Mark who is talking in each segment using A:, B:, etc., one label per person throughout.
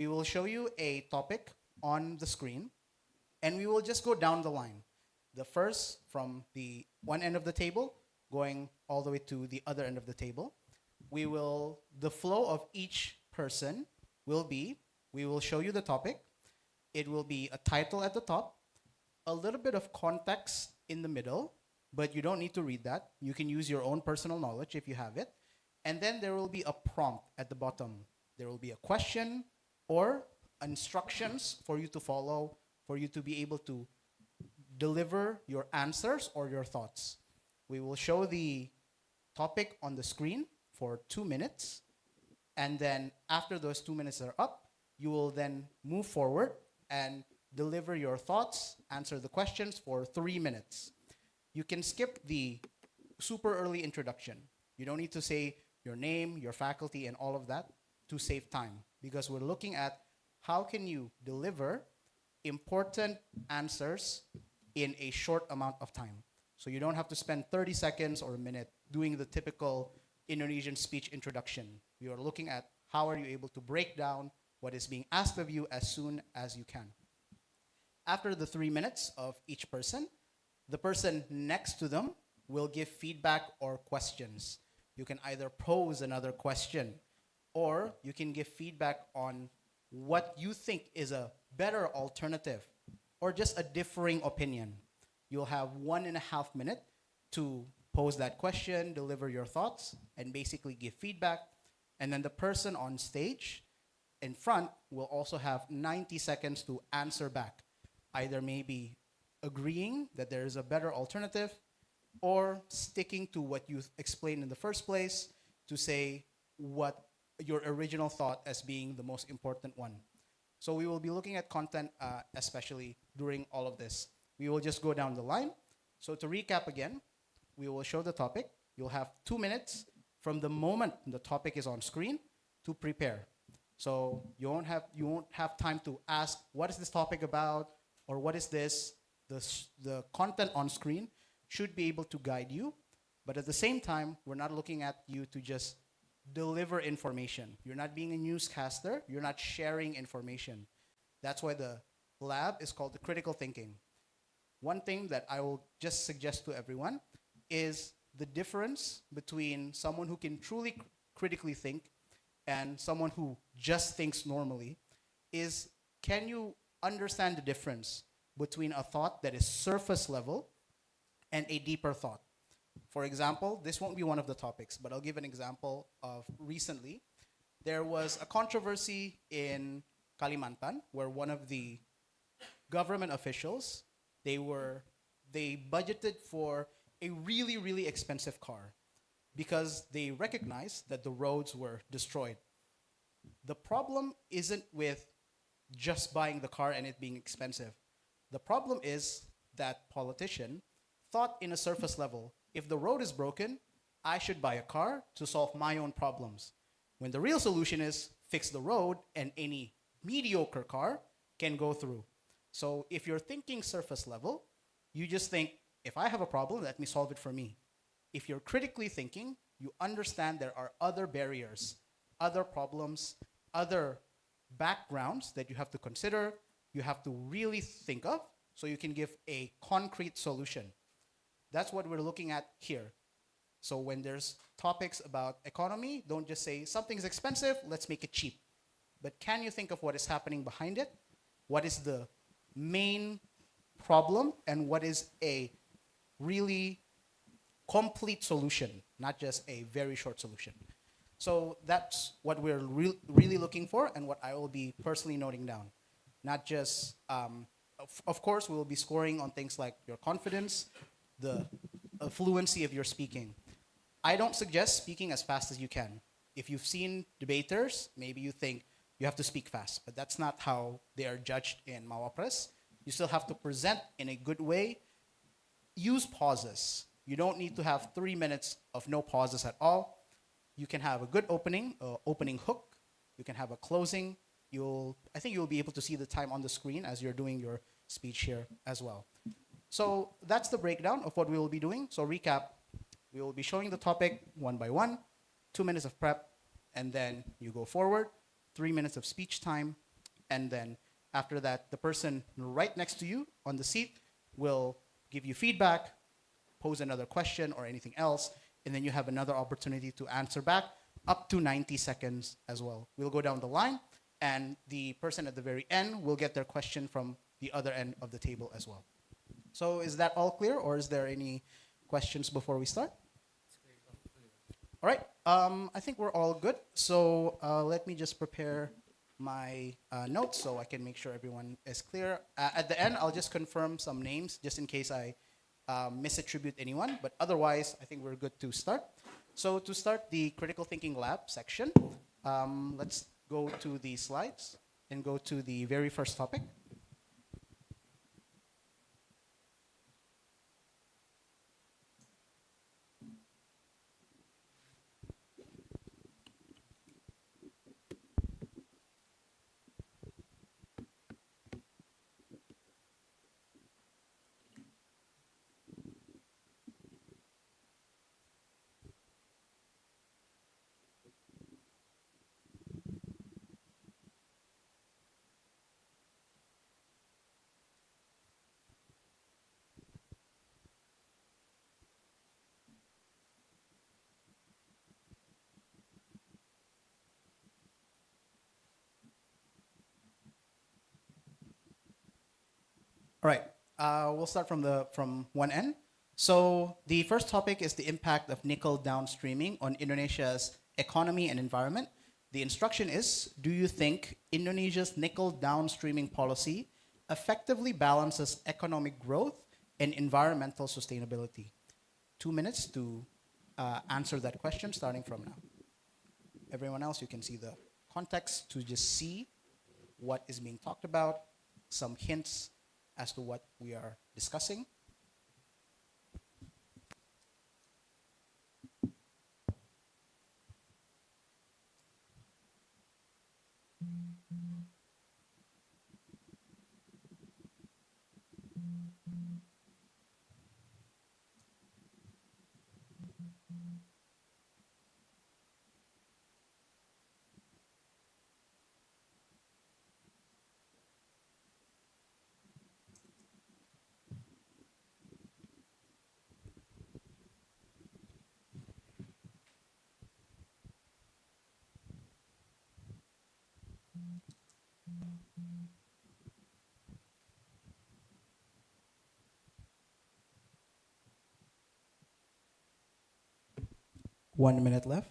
A: We will show you a topic on the screen, and we will just go down the line. The first from the one end of the table, going all the way to the other end of the table. The flow of each person will be, we will show you the topic. It will be a title at the top, a little bit of context in the middle, but you don't need to read that. You can use your own personal knowledge if you have it. And then there will be a prompt at the bottom. There will be a question or instructions for you to follow, for you to be able to deliver your answers or your thoughts. We will show the topic on the screen for 2 minutes. And then after those 2 minutes are up, you will then move forward and deliver your thoughts, answer the questions for 3 minutes. You can skip the super early introduction. You don't need to say your name, your faculty, and all of that to save time, because we're looking at how can you deliver important answers in a short amount of time. So you don't have to spend 30 seconds or a minute doing the typical Indonesian speech introduction. We are looking at how are you able to break down what is being asked of you as soon as you can. After the 3 minutes of each person, the person next to them will give feedback or questions. You can either pose another question, or you can give feedback on what you think is a better alternative or just a differing opinion. You'll have 1.5 minutes to pose that question, deliver your thoughts, and basically give feedback. And then the person on stage in front will also have 90 seconds to answer back, either maybe agreeing that there is a better alternative or sticking to what you explained in the first place to say what your original thought as being the most important one. So we will be looking at content, especially during all of this. We will just go down the line. So to recap again, we will show the topic. You'll have 2 minutes from the moment the topic is on screen to prepare. So you won't have time to ask, what is this topic about? Or what is this? The content on screen should be able to guide you. But at the same time, we're not looking at you to just deliver information. You're not being a newscaster. You're not sharing information. That's why the lab is called the critical thinking. One thing that I will just suggest to everyone is the difference between someone who can truly critically think and someone who just thinks normally is, can you understand the difference between a thought that is surface level and a deeper thought? For example, this won't be one of the topics, but I'll give an example of recently. There was a controversy in Kalimantan where one of the government officials, they budgeted for a really, really expensive car because they recognized that the roads were destroyed. The problem isn't with just buying the car and it being expensive. The problem is that politician thought in a surface level, if the road is broken, I should buy a car to solve my own problems. When the real solution is fix the road and any mediocre car can go through. So if you're thinking surface level, you just think, if I have a problem, let me solve it for me. If you're critically thinking, you understand there are other barriers, other problems, other backgrounds that you have to consider, you have to really think of, so you can give a concrete solution. That's what we're looking at here. So when there's topics about economy, don't just say something's expensive, let's make it cheap. But can you think of what is happening behind it? What is the main problem and what is a really complete solution, not just a very short solution. So that's what we're really looking for and what I will be personally noting down. Not just, of course, we will be scoring on things like your confidence, the fluency of your speaking. I don't suggest speaking as fast as you can. If you've seen debaters, maybe you think you have to speak fast, but that's not how they are judged in Pilmapres. You still have to present in a good way. Use pauses. You don't need to have 3 minutes of no pauses at all. You can have a good opening hook. You can have a closing. I think you'll be able to see the time on the screen as you're doing your speech here as well. So that's the breakdown of what we will be doing. So recap, we will be showing the topic one by one, 2 minutes of prep, and then you go forward, 3 minutes of speech time, and then after that, the person right next to you on the seat will give you feedback, pose another question or anything else, and then you have another opportunity to answer back up to 90 seconds as well. We'll go down the line, and the person at the very end will get their question from the other end of the table as well. So is that all clear, or is there any questions before we start? All right, I think we're all good. So let me just prepare my notes so I can make sure everyone is clear. At the end, I'll just confirm some names just in case I misattribute anyone, but otherwise, I think we're good to start. So to start the critical thinking lab section, let's go to the slides and go to the very first topic. All right, we'll start from one end. So the first topic is the impact of nickel downstreaming on Indonesia's economy and environment. The instruction is, do you think Indonesia's nickel downstreaming policy effectively balances economic growth and environmental sustainability? 2 minutes to answer that question starting from now. Everyone else, you can see the context to just see what is being talked about, some hints as to what we are discussing. One minute left.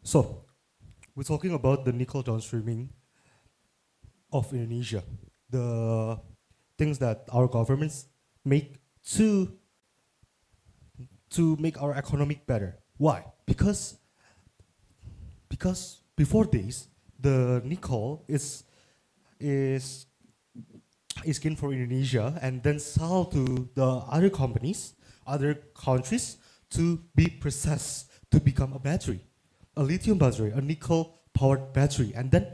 B: So, we're talking about the nickel downstreaming of Indonesia, the things that our governments make to make our economic better. Why? Because before this, the nickel is gained for Indonesia and then sold to the other companies, other countries to be processed to become a battery, a lithium battery, a nickel powered battery, and then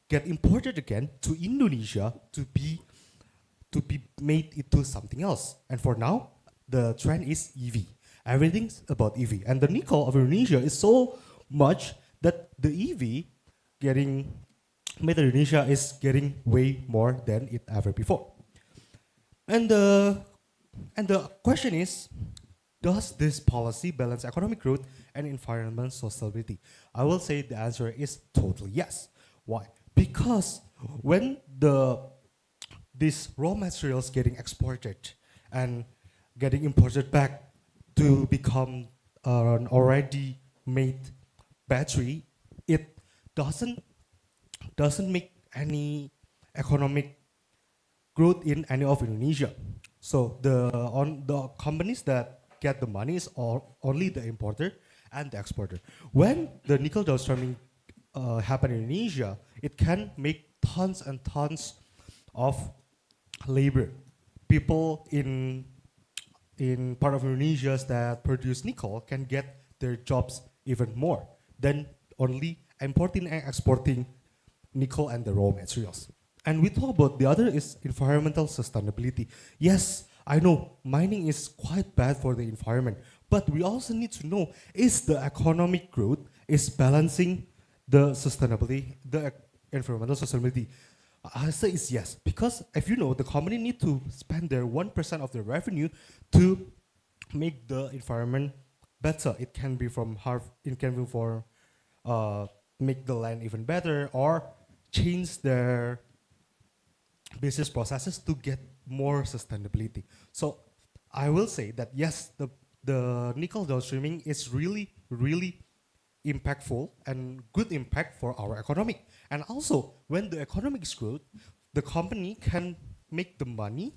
B: get imported again to Indonesia to be made into something else. And for now, the trend is EV. Everything's about EV. And the nickel of Indonesia is so much that the EV getting made in Indonesia is getting way more than it ever before. And the question is, does this policy balance economic growth and environmental sustainability? I will say the answer is totally yes. Why? Because when these raw materials getting exported and getting imported back to become an already made battery, it doesn't make any economic growth in any of Indonesia. So the companies that get the money is only the importer and the exporter. When the nickel downstreaming happen in Indonesia, it can make tons and tons of labor. People in part of Indonesia that produce nickel can get their jobs even more than only importing and exporting nickel and the raw materials. And we talk about the other is environmental sustainability. Yes, I know mining is quite bad for the environment, but we also need to know, is the economic growth is balancing the sustainability, the environmental sustainability? I say is yes, because if you know, the company need to spend their 1% of their revenue to make the environment better. It can be from it can be for make the land even better or change their business processes to get more sustainability. So I will say that yes, the nickel downstreaming is really, really impactful and good impact for our economy. And also, when the economic is good, the company can make the money,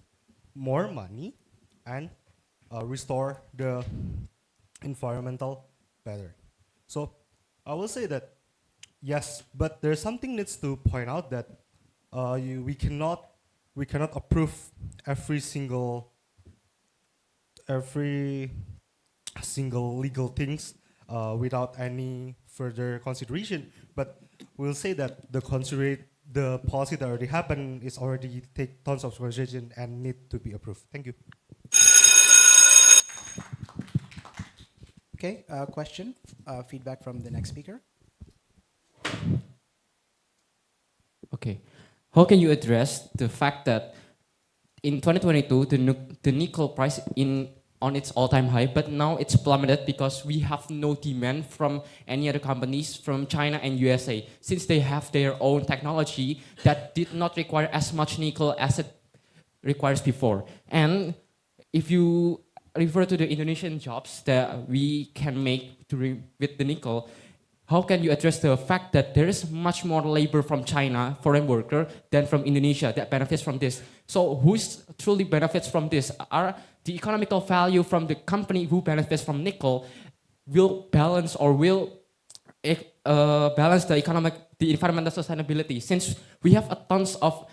B: more money, and restore the environmental better. So I will say that yes, but there's something needs to point out that we cannot approve every single legal things without any further consideration. But we'll say that the policy that already happened is already take tons of consideration and need to be approved. Thank you.
A: Okay, question, feedback from the next speaker.
C: Okay. How can you address the fact that in 2022, the nickel price on its all-time high, but now it's plummeted because we have no demand from any other companies from China and USA, since they have their own technology that did not require as much nickel as it requires before. And if you refer to the Indonesian jobs that we can make with the nickel, how can you address the fact that there is much more labor from China, foreign worker, than from Indonesia that benefits from this? So who's truly benefits from this? Are the economical value from the company who benefits from nickel will balance or will balance the environmental sustainability? Since we have a tons of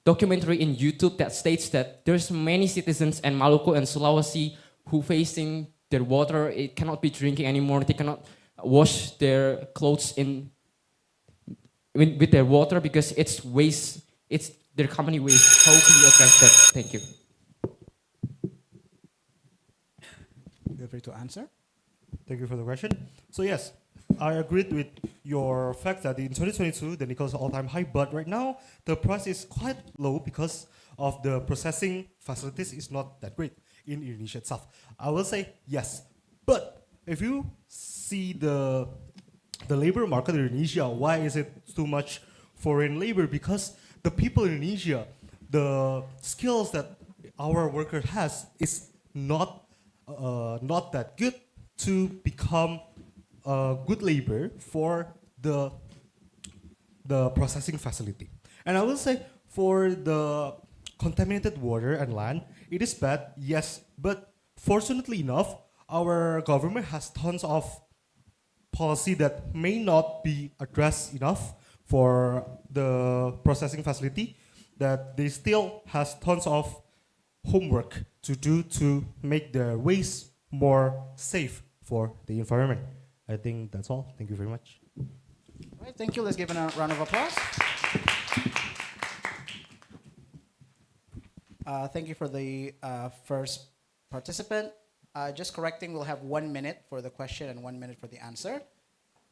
C: documentary in YouTube that states that there's many citizens in Maluku and Sulawesi who facing their water, it cannot be drinking anymore, they cannot wash their clothes with their water because it's waste, it's their company waste. How can you address that? Thank you.
A: Feel free to answer.
B: Thank you for the question. So yes, I agreed with your fact that in 2022 the nickel is all-time high, but right now the price is quite low because of the processing facilities is not that great in Indonesia itself. I will say yes, but if you see the labor market in Indonesia, why is it too much foreign labor? Because the people in Indonesia, the skills that our worker has is not that good to become good labor for the processing facility. And I will say for the contaminated water and land, it is bad, yes, but fortunately enough, our government has tons of policy that may not be addressed enough for the processing facility, that they still has tons of homework to do to make their waste more safe for the environment. I think that's all. Thank you very much.
A: All right, thank you. Let's give a round of applause. Thank you for the first participant. Just correcting, we'll have 1 minute for the question and 1 minute for the answer.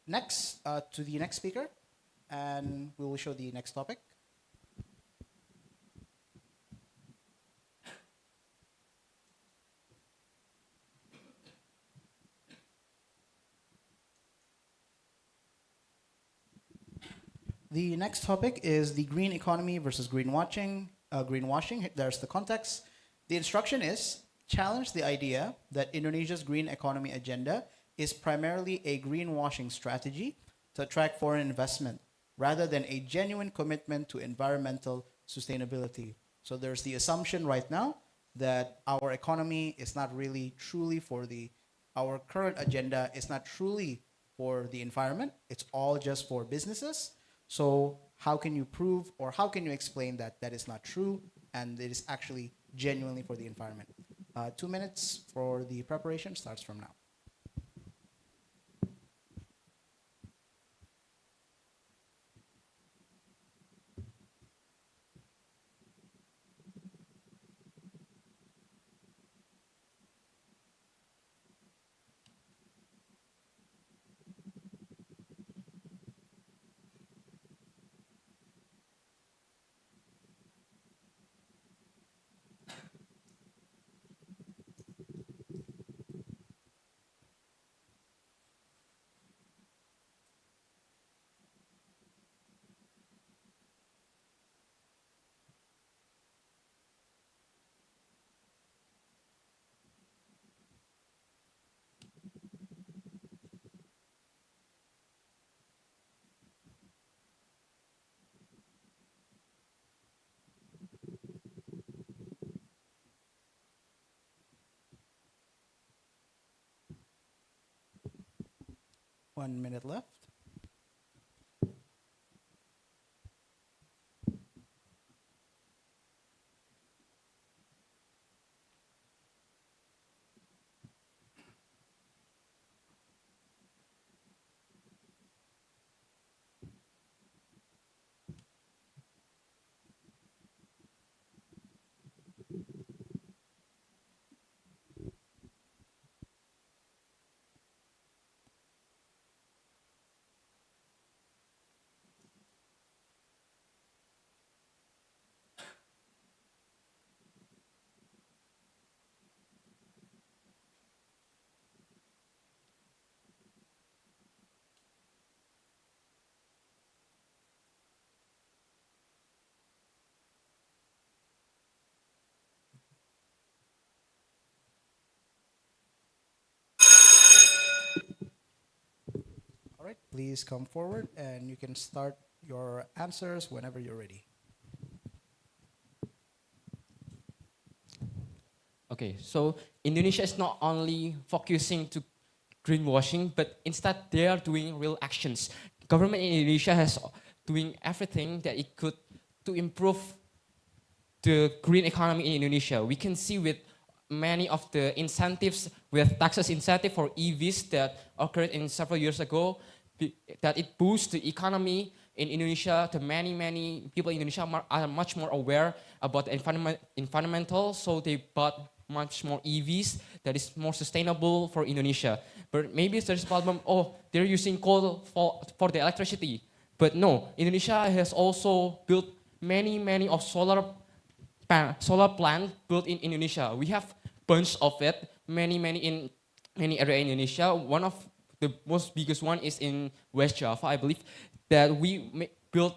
A: Next, to the next speaker, and we will show the next topic. The next topic is the green economy versus greenwashing. Greenwashing. There's the context. The instruction is challenge the idea that Indonesia's green economy agenda is primarily a greenwashing strategy to attract foreign investment rather than a genuine commitment to environmental sustainability. So there's the assumption right now that our economy is not really truly our current agenda is not truly for the environment. It's all just for businesses. So how can you prove or how can you explain that that is not true and it is actually genuinely for the environment? 2 minutes for the preparation starts from now. One minute left. All right, please come forward and you can start your answers whenever you're ready.
C: Okay, so Indonesia is not only focusing to greenwashing, but instead they are doing real actions. Government in Indonesia has doing everything that it could to improve the green economy in Indonesia. We can see with many of the incentives, with taxes incentive for EVs that occurred in several years ago, that it boosts the economy in Indonesia. The many people in Indonesia are much more aware about the environmental, so they bought much more EVs that is more sustainable for Indonesia. But maybe there's a problem, they're using coal for the electricity. But no, Indonesia has also built many of solar plant built in Indonesia. We have bunch of it, many in many area in Indonesia. One of the most biggest one is in West Java, I believe, that we built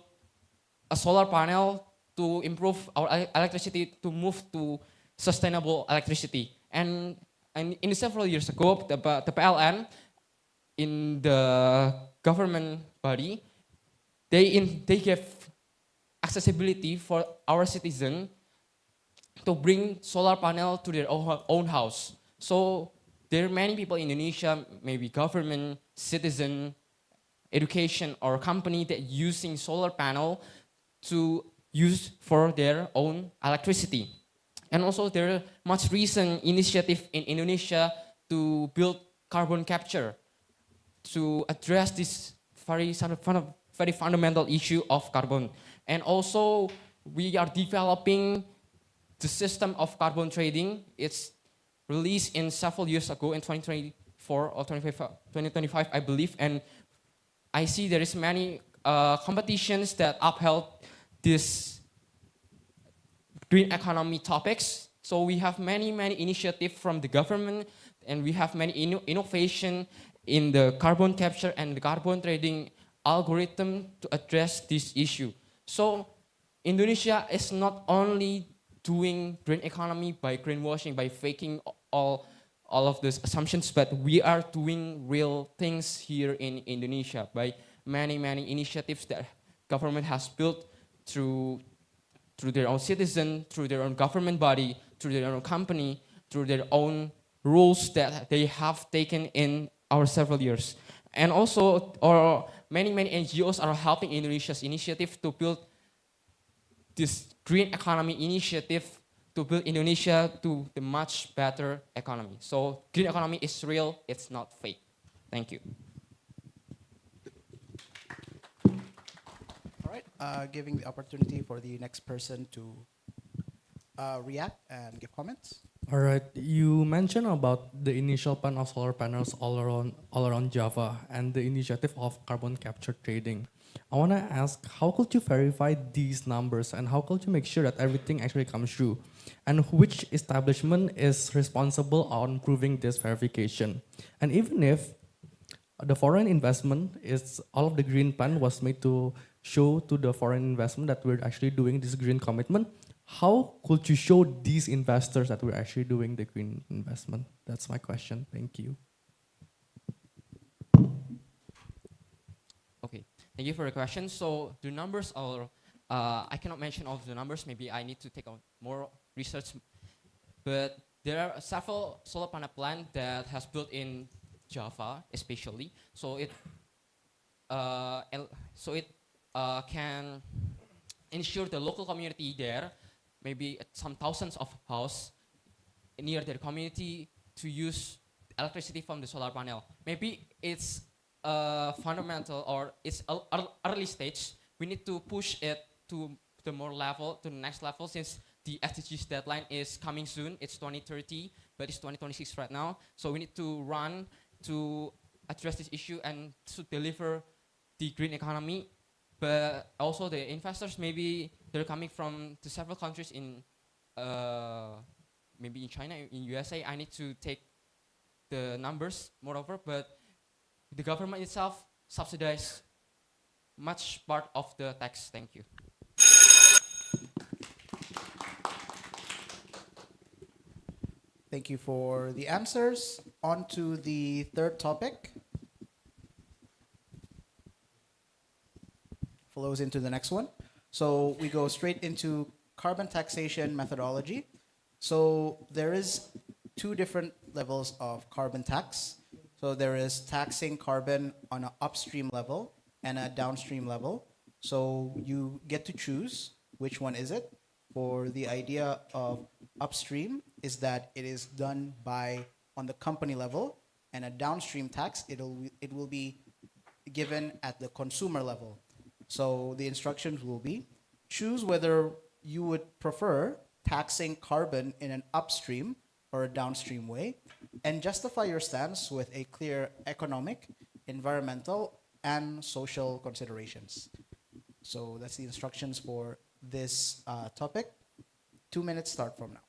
C: a solar panel to improve our electricity to move to sustainable electricity. And in several years ago, the PLN in the government body, they gave accessibility for our citizen to bring solar panel to their own house. So there are many people in Indonesia, maybe government, citizen, education, or company that using solar panel to use for their own electricity. And also there are much recent initiative in Indonesia to build carbon capture to address this very fundamental issue of carbon. And also we are developing the system of carbon trading. It's released in several years ago in 2024 or 2025, I believe. And I see there is many competitions that upheld this green economy topics. So we have many initiatives from the government, and we have many innovation in the carbon capture and the carbon trading algorithm to address this issue. So Indonesia is not only doing green economy by greenwashing, by faking all of those assumptions, but we are doing real things here in Indonesia by many initiatives that government has built through their own citizen, through their own government body, through their own company, through their own rules that they have taken in our several years. And also, many NGOs are helping Indonesia's initiative to build this green economy initiative to build Indonesia to the much better economy. So green economy is real, it's not fake. Thank you.
A: All right, giving the opportunity for the next person to react and give comments.
D: All right, you mentioned about the initial plan of solar panels all around Java and the initiative of carbon capture trading. I want to ask, how could you verify these numbers and how could you make sure that everything actually comes true? And which establishment is responsible on proving this verification? And even if the foreign investment is, all of the green plan was made to show to the foreign investment that we're actually doing this green commitment, how could you show these investors that we're actually doing the green investment? That's my question. Thank you.
C: Okay, thank you for the question. So the numbers are, I cannot mention all of the numbers. Maybe I need to take on more research. But there are several solar panel plants that has built in Java, especially. So it can ensure the local community there, maybe some thousands of houses near their community, to use electricity from the solar panel. Maybe it's fundamental or it's early stage. We need to push it to the next level, since the SDGs deadline is coming soon. It's 2030, but it's 2026 right now. So we need to run to address this issue and to deliver the green economy. But also the investors, maybe they're coming from the several countries in, maybe in China, in USA. I need to take the numbers moreover, but the government itself subsidize much part of the tax. Thank you.
A: Thank you for the answers. On to the third topic. Flows into the next one. So we go straight into carbon taxation methodology. So there is two different levels of carbon tax. So there is taxing carbon on an upstream level and a downstream level. So you get to choose which one is it. For the idea of upstream is that it is done on the company level, and a downstream tax, it will be given at the consumer level. So the instructions will be, choose whether you would prefer taxing carbon in an upstream or a downstream way, and justify your stance with a clear economic, environmental, and social considerations. So that's the instructions for this topic. 2 minutes start from now.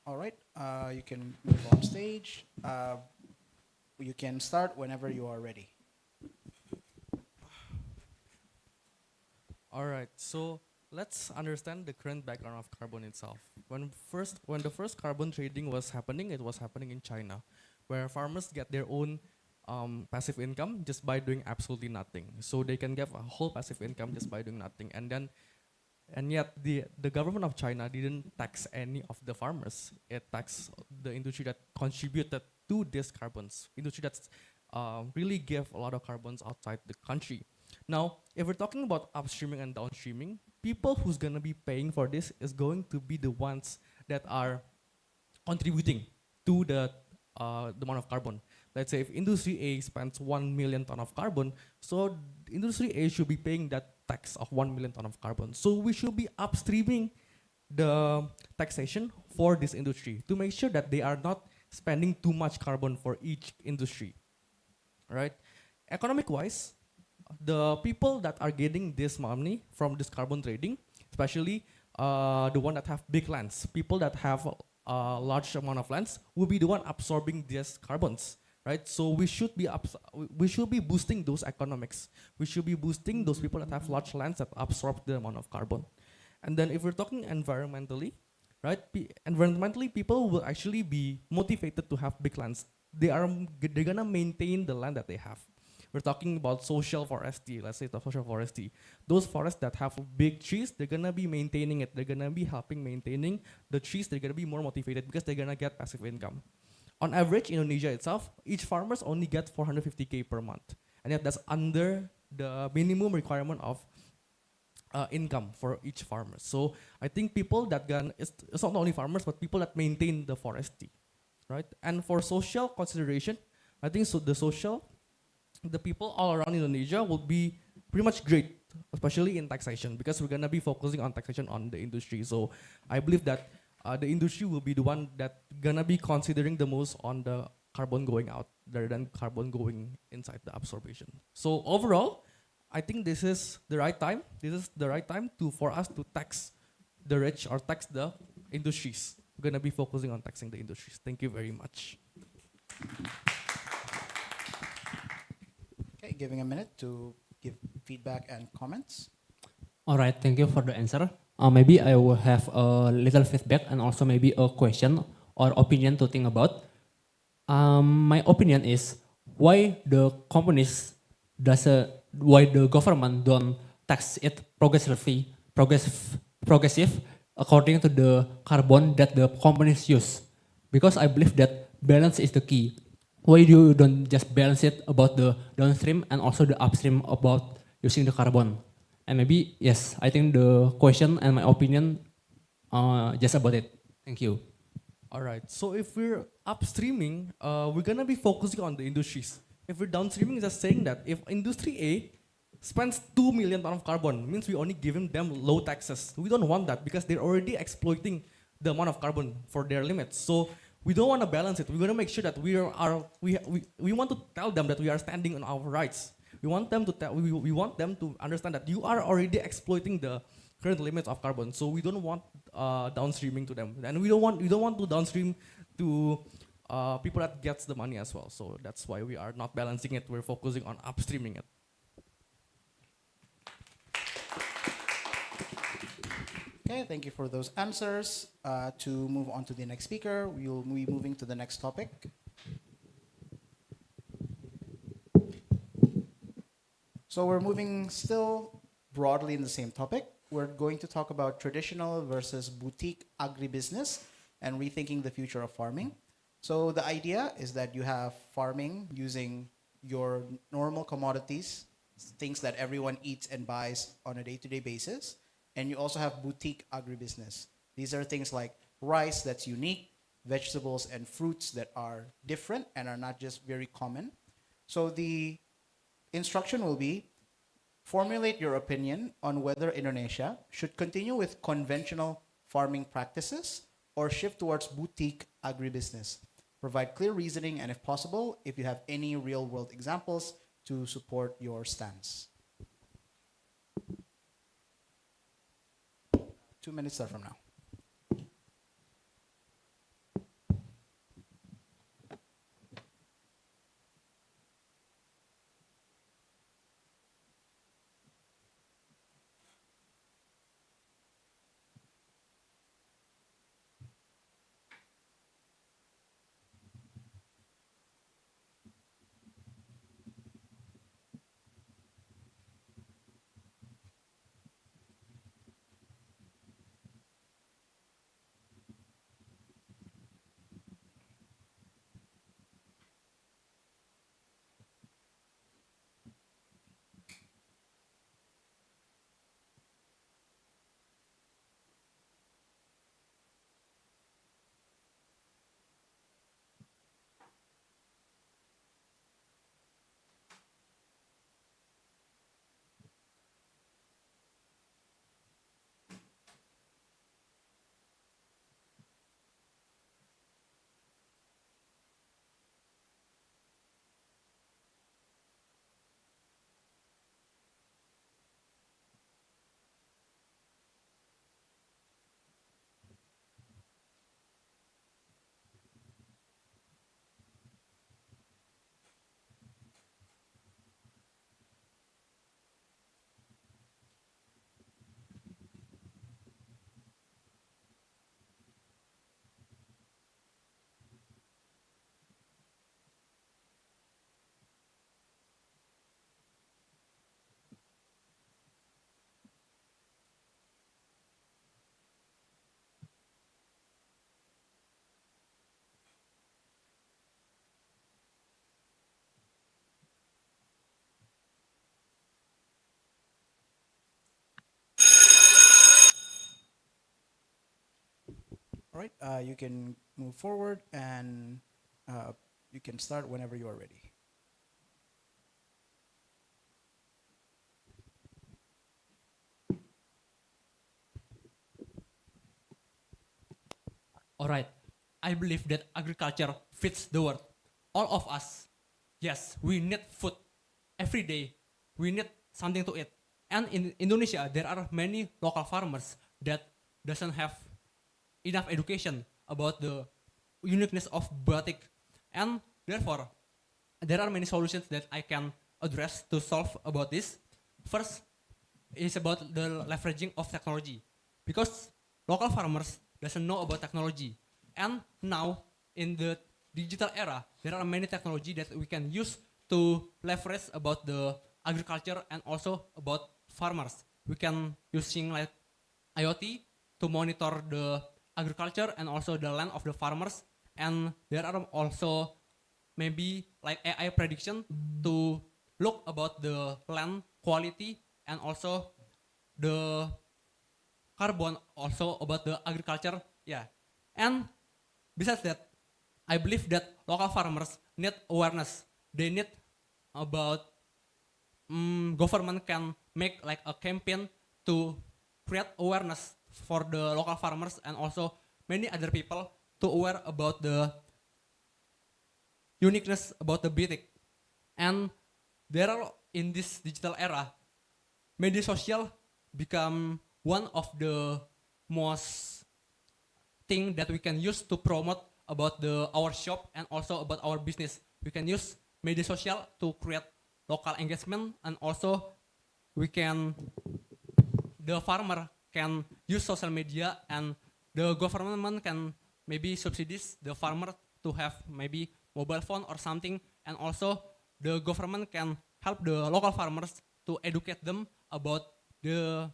A: All right, you can move on stage. You can start whenever you are ready.
D: All right, so let's understand the current background of carbon itself. When the first carbon trading was happening, it was happening in China, where farmers get their own passive income just by doing absolutely nothing. So they can get a whole passive income just by doing nothing, and yet the government of China didn't tax any of the farmers. It taxed the industry that contributed to these carbons, industry that's really gave a lot of carbons outside the country. Now, if we're talking about upstreaming and downstreaming, people who's gonna be paying for this is going to be the ones that are contributing to the amount of carbon. Let's say if industry A spends 1 million ton of carbon, so industry A should be paying that tax of 1 million ton of carbon. So we should be upstreaming the taxation for this industry to make sure that they are not spending too much carbon for each industry, right? Economic wise, the people that are getting this money from this carbon trading, especially the one that have big lands, people that have a large amount of lands, will be the one absorbing these carbons, right? So we should be boosting those economics. We should be boosting those people that have large lands that absorb the amount of carbon. And then if we're talking environmentally, right? Environmentally, people will actually be motivated to have big lands. They're gonna maintain the land that they have. We're talking about social forestry, let's say the social forestry. Those forests that have big trees, they're gonna be maintaining it. They're gonna be helping maintaining the trees. They're gonna be more motivated because they're gonna get passive income. On average, in Indonesia itself, each farmers only get 450K per month. And yet that's under the minimum requirement of income for each farmer. So I think people that it's not only farmers, but people that maintain the forestry, right? And for social consideration, I think so the people all around Indonesia will be pretty much great, especially in taxation, because we're gonna be focusing on taxation on the industry. So I believe that the industry will be the one that gonna be considering the most on the carbon going out rather than carbon going inside the absorption. So overall, I think this is the right time. This is the right time for us to tax the rich or tax the industries. We're gonna be focusing on taxing the industries. Thank you very much.
A: Okay, giving a minute to give feedback and comments.
E: All right, thank you for the answer. Maybe I will have a little feedback and also maybe a question or opinion to think about. My opinion is why the companies why the government don't tax it progressive according to the carbon that the companies use. Because I believe that balance is the key. Why you don't just balance it about the downstream and also the upstream about using the carbon? And maybe, yes, I think the question and my opinion just about it. Thank you.
D: All right, so if we're upstreaming, we're gonna be focusing on the industries. If we're downstreaming, just saying that if industry A spends 2 million ton of carbon, means we only giving them low taxes. We don't want that because they're already exploiting the amount of carbon for their limits. So we don't want to balance it. We're gonna make sure that we want to tell them that we are standing on our rights. We want them to understand that you are already exploiting the current limits of carbon. So we don't want downstreaming to them, and we don't want to downstream to people that gets the money as well. So that's why we are not balancing it. We're focusing on upstreaming it.
A: Okay, thank you for those answers. To move on to the next speaker, we will be moving to the next topic. So we're moving still broadly in the same topic. We're going to talk about traditional versus boutique agribusiness and rethinking the future of farming. So the idea is that you have farming using your normal commodities, things that everyone eats and buys on a day-to-day basis. And you also have boutique agribusiness. These are things like rice that's unique, vegetables and fruits that are different and are not just very common. So the instruction will be, formulate your opinion on whether Indonesia should continue with conventional farming practices or shift towards boutique agribusiness. Provide clear reasoning and, if possible, if you have any real-world examples to support your stance. 2 minutes start from now. All right, you can move forward and you can start whenever you are ready.
E: All right. I believe that agriculture fits the world. All of us, yes, we need food every day. We need something to eat. And in Indonesia, there are many local farmers that doesn't have enough education about the uniqueness of batik. And therefore, there are many solutions that I can address to solve about this. First is about the leveraging of technology, because local farmers doesn't know about technology. And now in the digital era, there are many technology that we can use to leverage about the agriculture and also about farmers. We can using like IoT to monitor the agriculture and also the land of the farmers. And there are also maybe like AI prediction to look about the land quality and also the carbon also about the agriculture. Yeah. And besides that, I believe that local farmers need awareness. They need about government can make like a campaign to create awareness for the local farmers and also many other people to aware about the uniqueness about the batik. And there are in this digital era, media social become one of the most thing that we can use to promote about our shop and also about our business. We can use media social to create local engagement, and also the farmer can use social media, and the government can maybe subsidies the farmer to have maybe mobile phone or something, and also the government can help the local farmers to educate them about the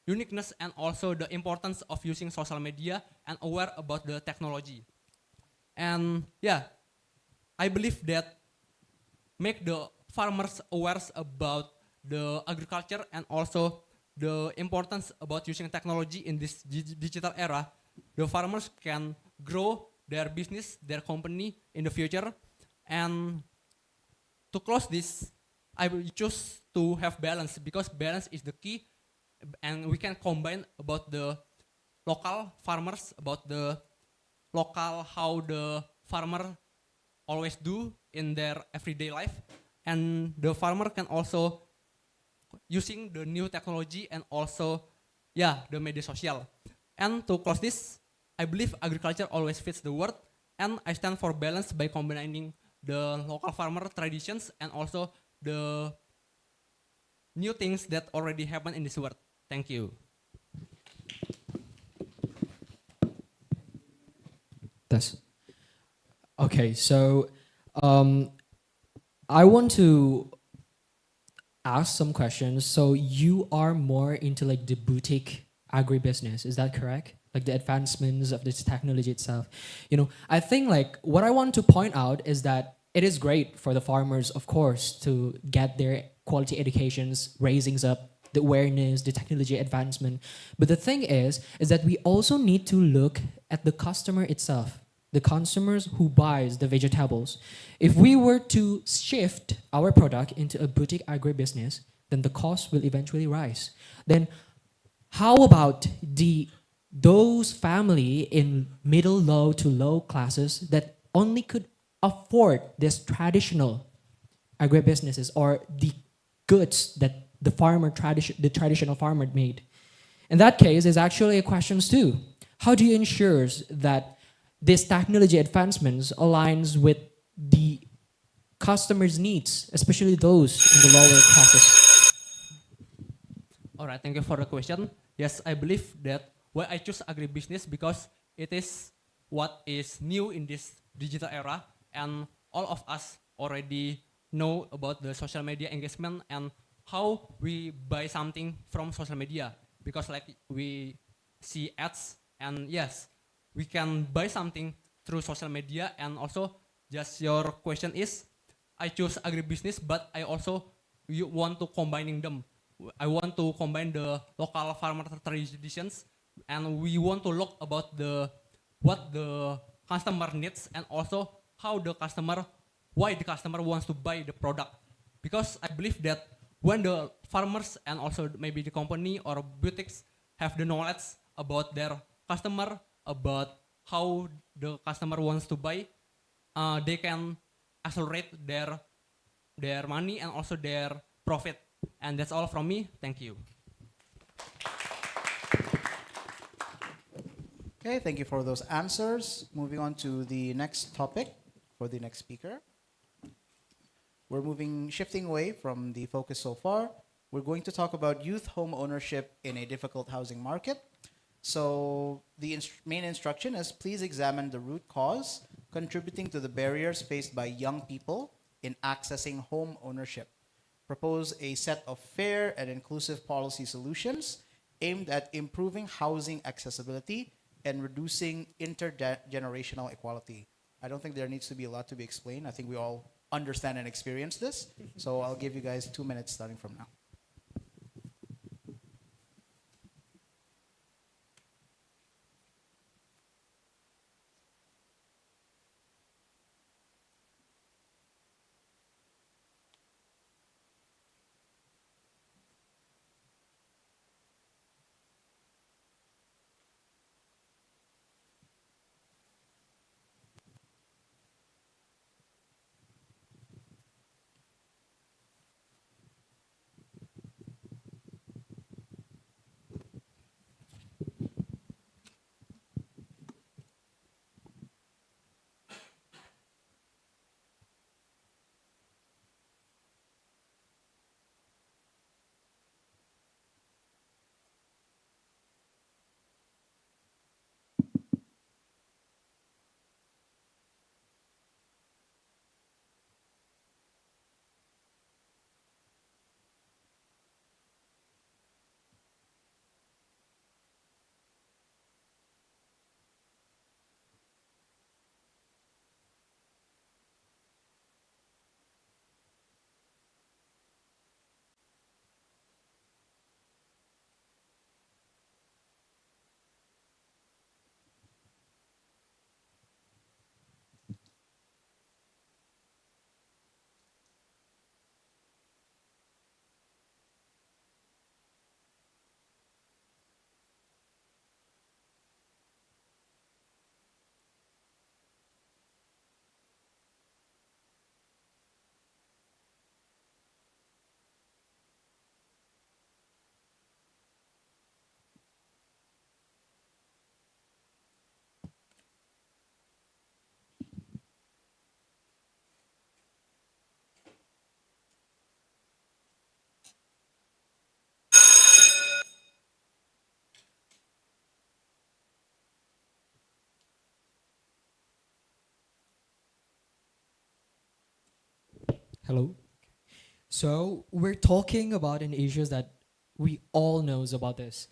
E: uniqueness and also the importance of using social media and aware about the technology. And yeah, I believe that make the farmers aware about the agriculture and also the importance about using technology in this digital era. The farmers can grow their business, their company in the future. And to close this, I will choose to have balance, because balance is the key, and we can combine about the local farmers, about the local how the farmer always do in their everyday life, and the farmer can also using the new technology and also the media social. And to close this, I believe agriculture always fits the world, and I stand for balance by combining the local farmer traditions and also the new things that already happen in this world. Thank you.
C: That's okay. So, I want to ask some questions. So you are more into like the boutique agribusiness, is that correct? Like the advancements of this technology itself. You know, I think like what I want to point out is that it is great for the farmers, of course, to get their quality educations, raisings up, the awareness, the technology advancement. But the thing is that we also need to look at the customer itself, the consumers who buys the vegetables. If we were to shift our product into a boutique agribusiness, then the cost will eventually rise. Then how about those family in middle low to low classes that only could afford this traditional agribusinesses or the goods that the traditional farmer made? In that case, there's actually a questions too. How do you ensure that this technology advancements aligns with the customers' needs, especially those in the lower classes?
E: All right, thank you for the question. Yes, I believe that why I choose agribusiness, because it is what is new in this digital era, and all of us already know about the social media engagement and how we buy something from social media, because like we see ads, and yes, we can buy something through social media. And also, just your question is, I choose agribusiness, but I also want to combining them. I want to combine the local farmer traditions, and we want to look about the what the customer needs and also why the customer wants to buy the product. Because I believe that when the farmers and also maybe the company or boutiques have the knowledge about their customer, about how the customer wants to buy, they can accelerate their money and also their profit. And that's all from me. Thank you.
A: Okay, thank you for those answers. Moving on to the next topic for the next speaker. Shifting away from the focus so far. We're going to talk about youth home ownership in a difficult housing market. So the main instruction is please examine the root cause contributing to the barriers faced by young people in accessing home ownership. Propose a set of fair and inclusive policy solutions aimed at improving housing accessibility and reducing intergenerational equality. I don't think there needs to be a lot to be explained. I think we all understand and experience this. So I'll give you guys 2 minutes starting from now.
F: Hello. So we're talking about an issue that we all knows about this.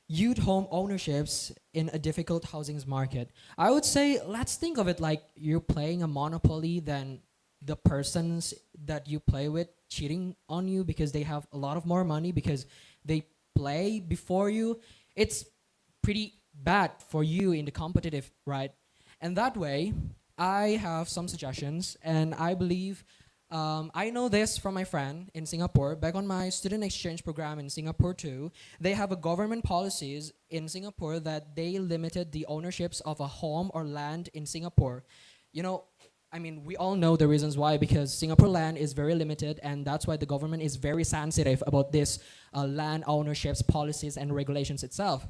F: Youth home ownerships in a difficult housing market. I would say let's think of it like you're playing a monopoly, then the persons that you play with cheating on you because they have a lot of more money because they play before you. It's pretty bad for you in the competitive, right? And that way, I have some suggestions, and I believe I know this from my friend in Singapore. Back on my student exchange program in Singapore too, they have a government policies in Singapore that they limited the ownerships of a home or land in Singapore. You know, I mean, we all know the reasons why, because Singapore land is very limited, and that's why the government is very sensitive about this land ownerships policies and regulations itself.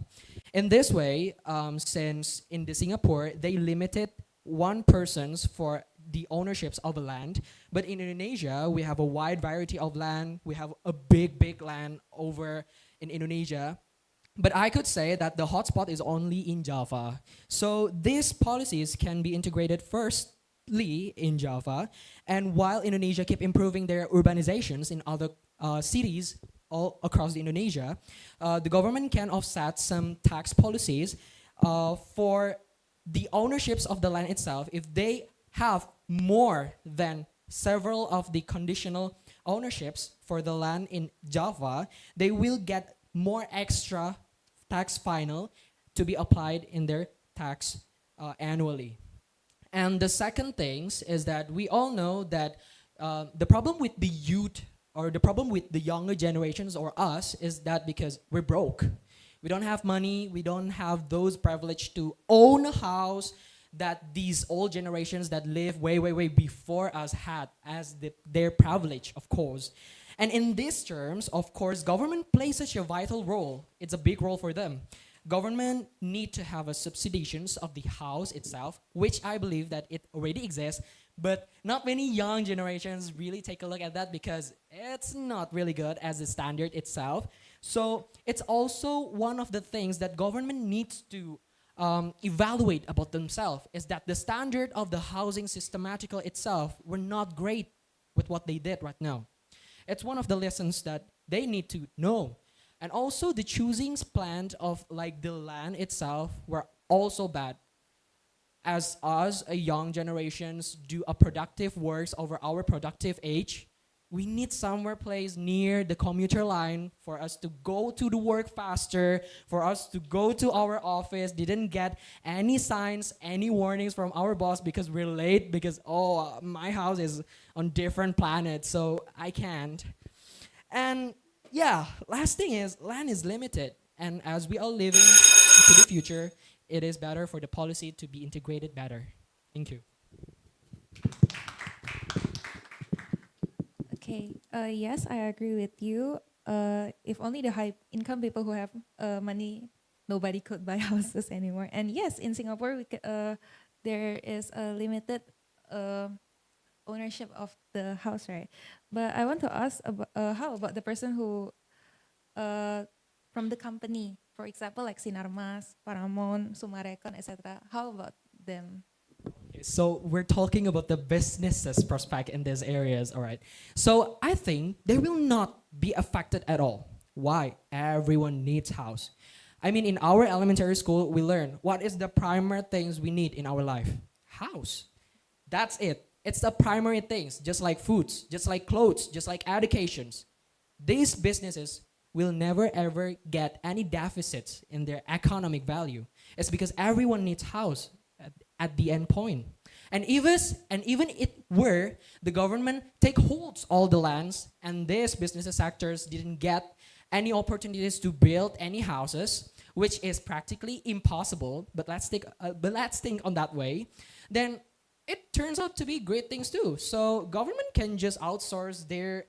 F: In this way, since in the Singapore, they limited one persons for the ownerships of a land, but in Indonesia, we have a wide variety of land. We have a big land over in Indonesia. But I could say that the hotspot is only in Java. So these policies can be integrated firstly in Java, and while Indonesia keep improving their urbanizations in other cities all across Indonesia, the government can offset some tax policies for the ownerships of the land itself. If they have more than several of the conditional ownerships for the land in Java, they will get more extra tax final to be applied in their tax annually. And the second things is that we all know that the problem with the youth or the problem with the younger generations or us is that because we're broke. We don't have money, we don't have those privilege to own a house that these old generations that live way, way, way before us had as their privilege, of course. And in these terms, of course, government plays such a vital role. It's a big role for them. Government need to have a subsidizations of the house itself, which I believe that it already exists, but not many young generations really take a look at that because it's not really good as a standard itself. So it's also one of the things that government needs to evaluate about themselves is that the standard of the housing systematical itself were not great with what they did right now. It's one of the lessons that they need to know. And also the choosings planned of like the land itself were also bad. As us, a young generations, do a productive works over our productive age, we need somewhere place near the commuter line for us to go to the work faster, for us to go to our office, didn't get any signs, any warnings from our boss because we're late because, my house is on different planet, so I can't. And yeah, last thing is land is limited. And as we are living into the future, it is better for the policy to be integrated better. Thank you.
G: Okay. Yes, I agree with you. If only the high income people who have money, nobody could buy houses anymore. And yes, in Singapore, there is a limited ownership of the house, right? But I want to ask about how about the person who from the company, for example, like Sinarmas, Paramount, Sumarekon, etc. How about them?
F: So we're talking about the businesses prospect in these areas, all right? So I think they will not be affected at all. Why? Everyone needs house. I mean, in our elementary school, we learn what is the primary things we need in our life? House. That's it. It's the primary things, just like foods, just like clothes, just like educations. These businesses will never ever get any deficits in their economic value. It's because everyone needs house at the end point. And even it were the government take holds all the lands and these business sectors didn't get any opportunities to build any houses, which is practically impossible. But let's think on that way. Then it turns out to be great things too. So government can just outsource their,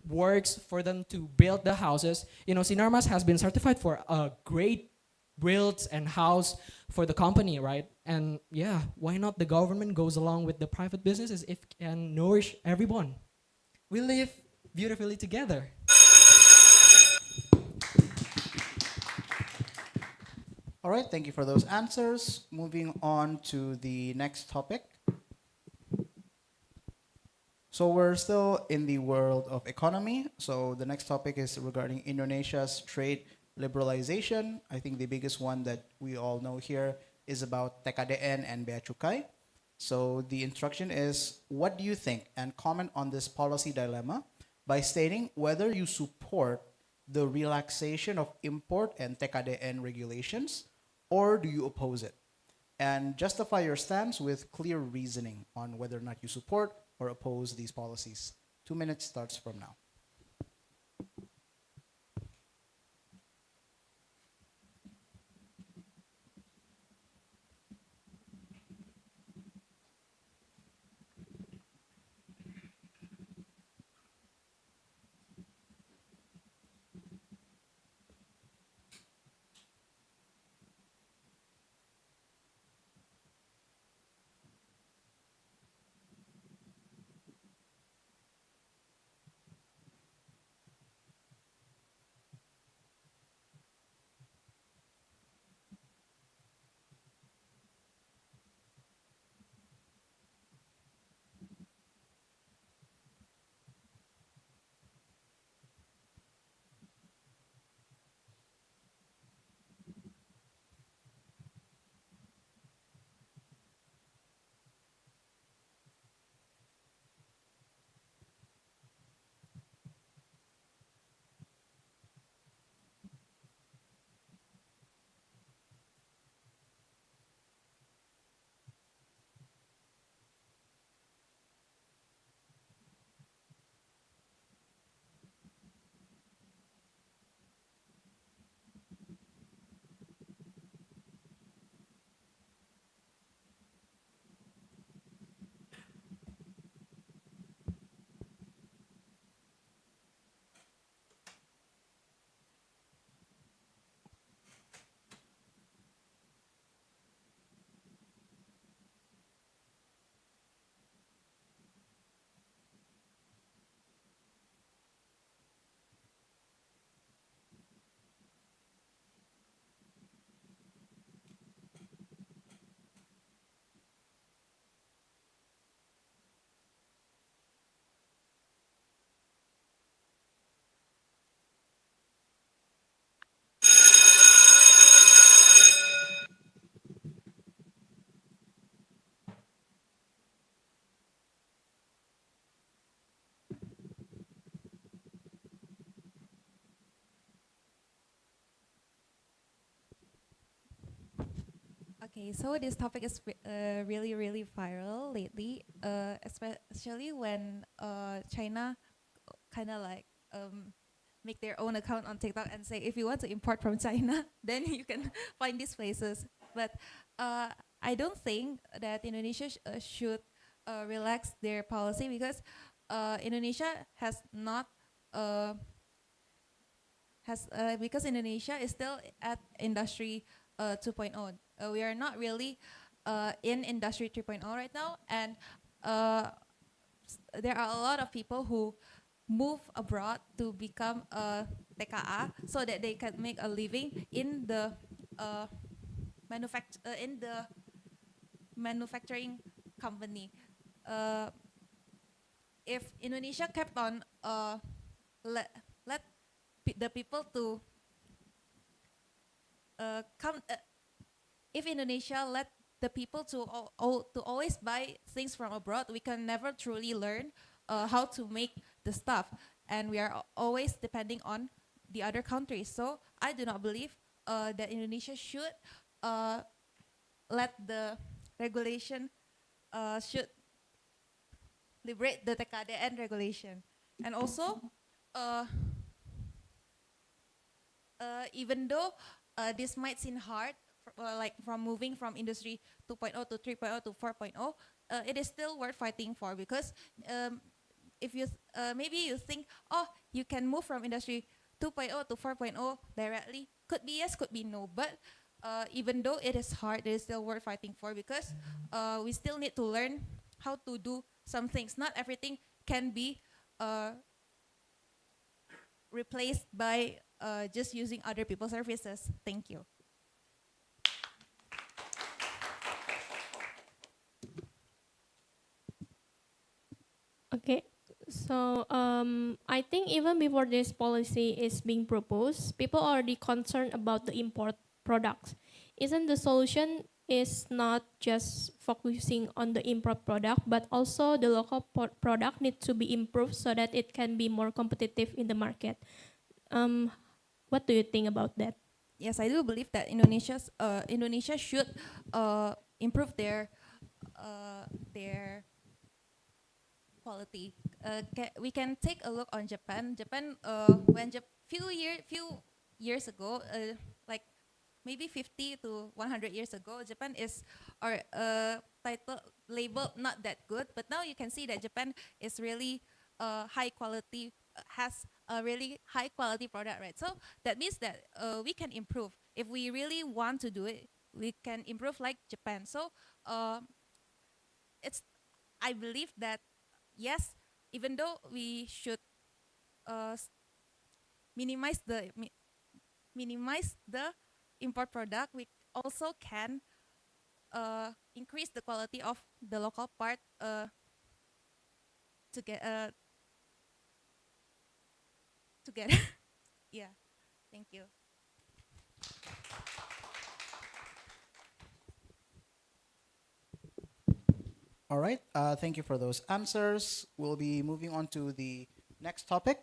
F: works for them to build the houses. Sinarmas has been certified for a great builds and house for the company, right? And yeah, why not the government goes along with the private businesses if it can nourish everyone? We live beautifully together.
A: All right, thank you for those answers. Moving on to the next topic. So we're still in the world of economy. So the next topic is regarding Indonesia's trade liberalization. I think the biggest one that we all know here is about TKDN and Bea Cukai. So the instruction is, what do you think? And comment on this policy dilemma by stating whether you support the relaxation of import and TKDN regulations, or do you oppose it? And justify your stance with clear reasoning on whether or not you support or oppose these policies. 2 minutes starts from now.
G: Okay, so this topic is really, really viral lately, especially when China kind of like make their own account on TikTok and say, if you want to import from China, then you can find these places. But I don't think that Indonesia should relax their policy, because Indonesia has not because Indonesia is still at industry 2.0. We are not really in industry 3.0 right now, and there are a lot of people who move abroad to become a TKA so that they can make a living in the manufacturing company. If Indonesia kept on let the people to come, if Indonesia let the people to always buy things from abroad, we can never truly learn how to make the stuff, and we are always depending on the other countries. So I do not believe that Indonesia should let the regulation should liberate the TKDN regulation. And also, even though this might seem hard, like from moving from industry 2.0 to 3.0 to 4.0, it is still worth fighting for, because if you maybe you think, oh, you can move from industry 2.0 to 4.0 directly. Could be yes, could be no, but even though it is hard, it is still worth fighting for, because we still need to learn how to do some things. Not everything can be replaced by just using other people's services. Thank you.
H: Okay, so I think even before this policy is being proposed, people are already concerned about the import products. Isn't the solution is not just focusing on the import product, but also the local product needs to be improved so that it can be more competitive in the market? What do you think about that?
G: Yes, I do believe that Indonesia should improve their quality. We can take a look on Japan. Japan, when few years ago, like maybe 50 to 100 years ago, Japan is our title label not that good. But now you can see that Japan is really high quality, has a really high quality product, right? So that means that we can improve. If we really want to do it, we can improve like Japan. So I believe that yes, even though we should minimize the import product, we also can increase the quality of the local part to get together. Yeah, thank you.
A: All right. Thank you for those answers. We'll be moving on to the next topic.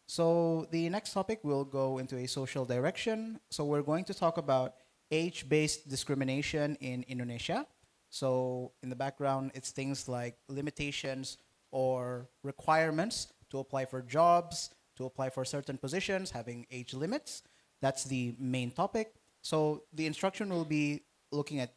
A: So the next topic will go into a social direction. So we're going to talk about age-based discrimination in Indonesia. So in the background, it's things like limitations or requirements to apply for jobs, to apply for certain positions, having age limits. That's the main topic. So the instruction will be looking at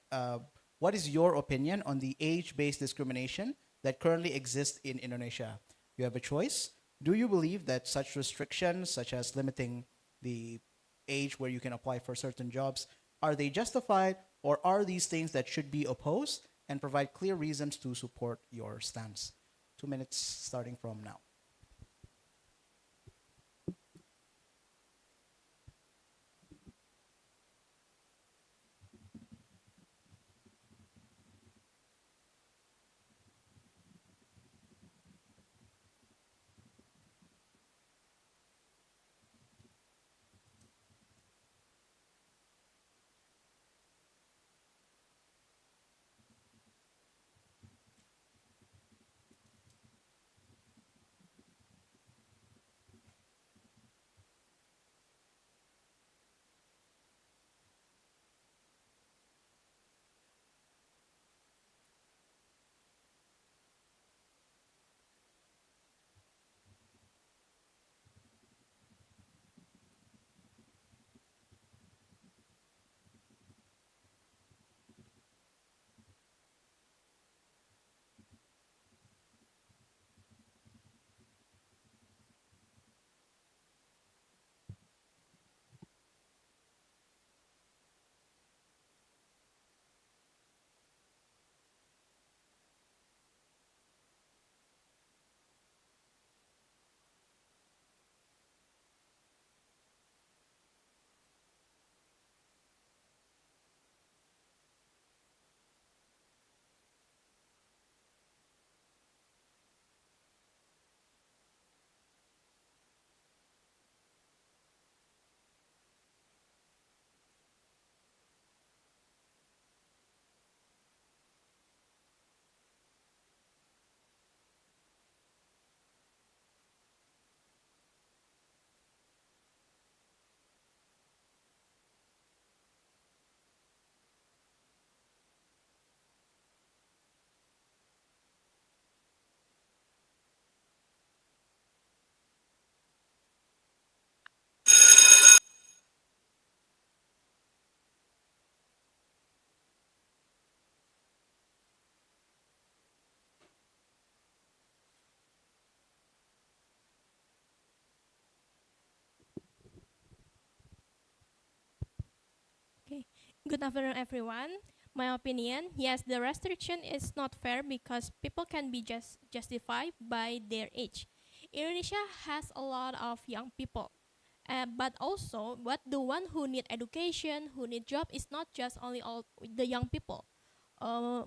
A: what is your opinion on the age-based discrimination that currently exists in Indonesia? You have a choice. Do you believe that such restrictions, such as limiting the age where you can apply for certain jobs, are they justified, or are these things that should be opposed, and provide clear reasons to support your stance? 2 minutes starting from now.
H: Good afternoon, everyone. My opinion, yes, the restriction is not fair because people can be justified by their age. Indonesia has a lot of young people, but the one who need education, who need job, is not just only all the young people.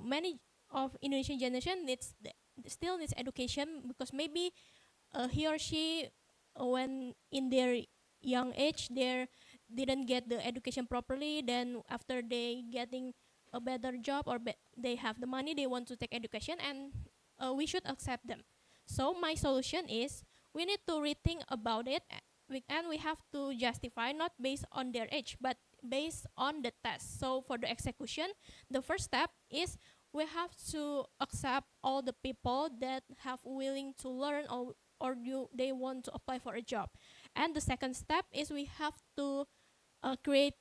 H: Many of Indonesian generation still needs education because maybe he or she when in their young age they didn't get the education properly, then after they getting a better job or they have the money, they want to take education, and we should accept them. So my solution is we need to rethink about it, and we have to justify not based on their age but based on the test. So for the execution, the first step is we have to accept all the people that have willing to learn, they want to apply for a job. And the second step is create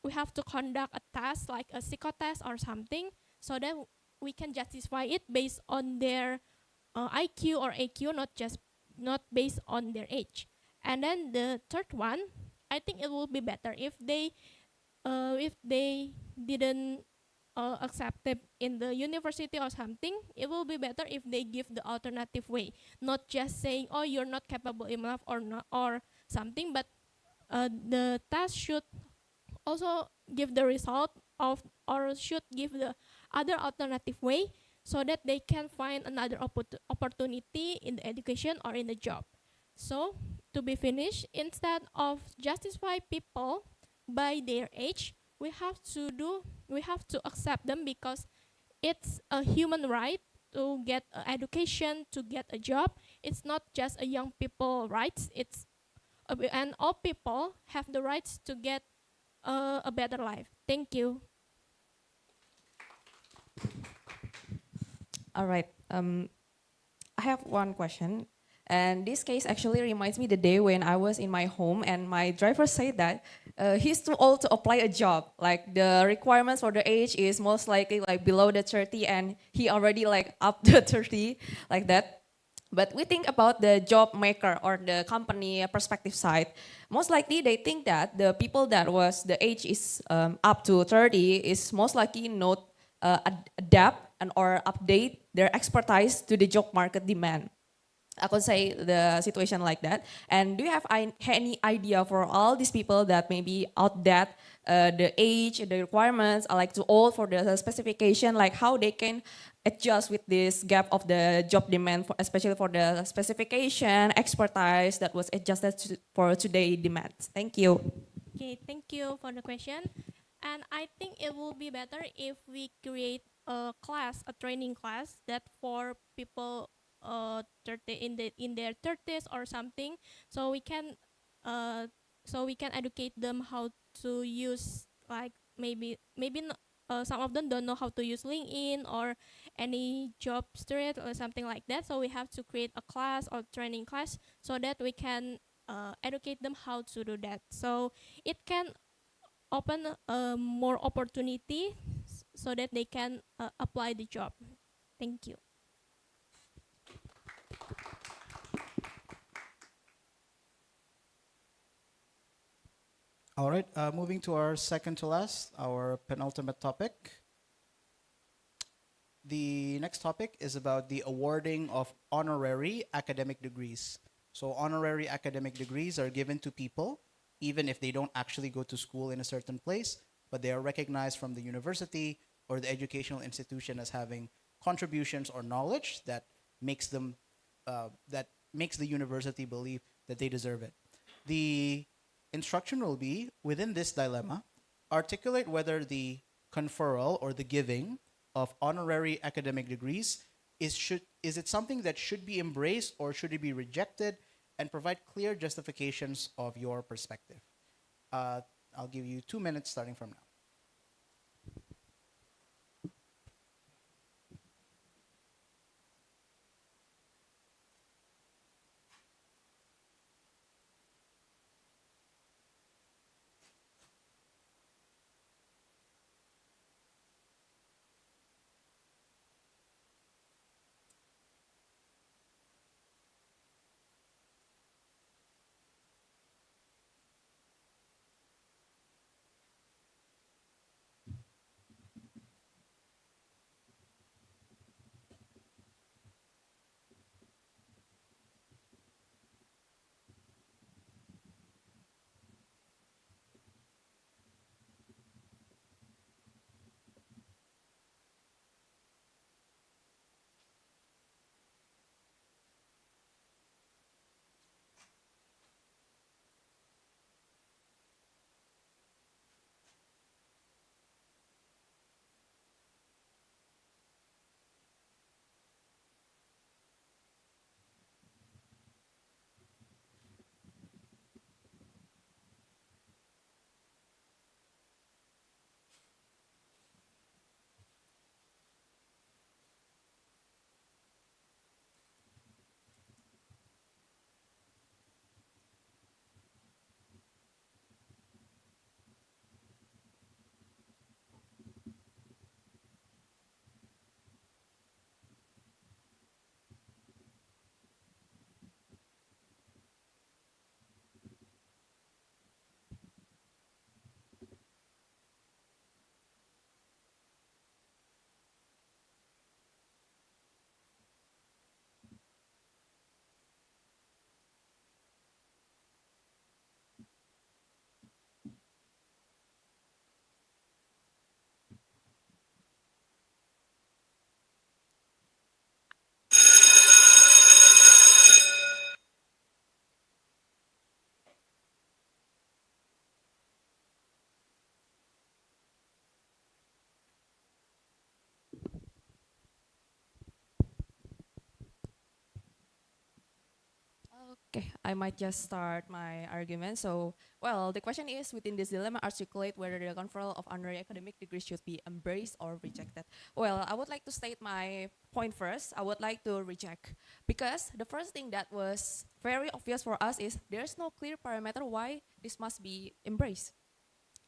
H: we have to conduct a test like a psychotest or something, so that we can justify it based on their IQ or AQ, not based on their age. And then the third one, I think it will be better if they didn't accepted in the university or something. It will be better if they give the alternative way, not just saying, "Oh, you're not capable enough," or not, or something. But the task should also give the result of, or should give the other alternative way, so that they can find another opportunity in the education or in the job. So to be finished, instead of justify people by their age, we have to accept them because it's a human right to get education, to get a job. It's not just a young people rights. And all people have the rights to get a better life. Thank you.
I: All right. I have one question. And this case actually reminds me the day when I was in my home and my driver said that he's too old to apply a job. Like the requirements for the age is most likely like below the 30 and he already like up to 30 like that. But we think about the job maker or the company perspective side. Most likely they think that the people that was the age is up to 30 is most likely not adapt and or update their expertise to the job market demand. I could say the situation like that. And do you have any idea for all these people that maybe outdated the age, the requirements are like too old for the specification, like how they can adjust with this gap of the job demand, especially for the specification, expertise that was adjusted for today demands. Thank you.
H: Okay, thank you for the question. And I think it will be better if we create a training class that for people 30 in their 30s or something, so uh we can educate them how to use, like some of them don't know how to use LinkedIn or any job street or something like that. So we have to create a class or training class so that we can educate them how to do that. So it can open more opportunity so that they can apply the job. Thank you.
A: All right, moving to our second to last, our penultimate topic. The next topic is about the awarding of honorary academic degrees. So honorary academic degrees are given to people even if they don't actually go to school in a certain place, but they are recognized from the university or the educational institution as having contributions or knowledge that makes them that makes the university believe that they deserve it. The instruction will be, within this dilemma, articulate whether the conferral or the giving of honorary academic degrees is it something that should be embraced or should it be rejected, and provide clear justifications of your perspective. I'll give you 2 minutes starting from now.
I: Okay, I might just start my argument. So, well, the question is, within this dilemma, articulate whether the conferral of honorary academic degrees should be embraced or rejected. Well, I would like to state my point first. I would like to reject, because the first thing that was very obvious for us is there's no clear parameter why this must be embraced.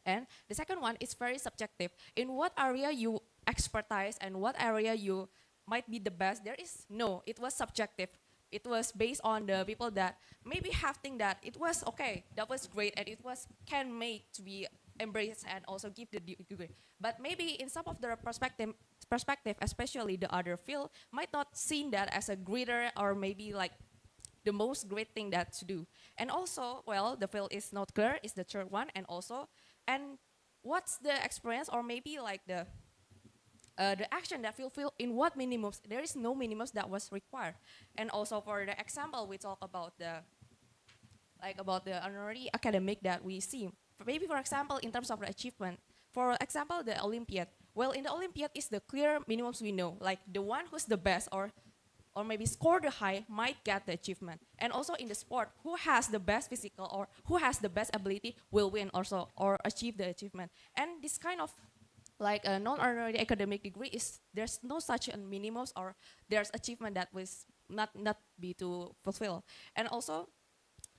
I: And the second one is very subjective. In what area you expertise and what area you might be the best, there is no, it was subjective. It was based on the people that maybe have think that it was okay, that was great, and it was can make to be embraced and also give the degree. But maybe in some of the perspective, especially the other field, might not see that as a greater or maybe like the most great thing that to do. And also, well, the field is not clear is the third one, and also, and what's the experience or maybe like the action that fulfill in what minimums, there is no minimums that was required. And also for the example, we talk about the, like about the honorary academic that we see. Maybe for example, in terms of the achievement, for example, the Olympiad. Well, in the Olympiad is the clear minimums we know, like the one who's the best or maybe score the high might get the achievement. And also in the sport, who has the best physical or who has the best ability will win also or achieve the achievement. And this kind of like a non-honorary academic degree is there's no such a minimums or there's achievement that was not be to fulfill. And also,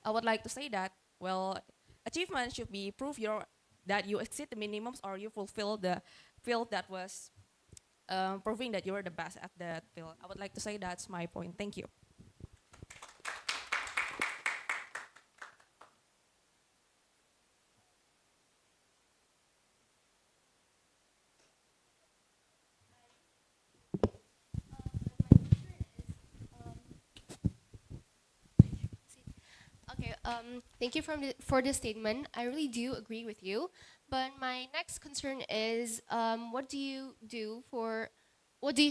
I: I would like to say that, well, achievement should be proof that you exceed the minimums or you fulfill the field that was proving that you are the best at that field. I would like to say that's my point. Thank you.
J: Okay, thank you for the statement. I really do agree with you. But my next concern is, what do you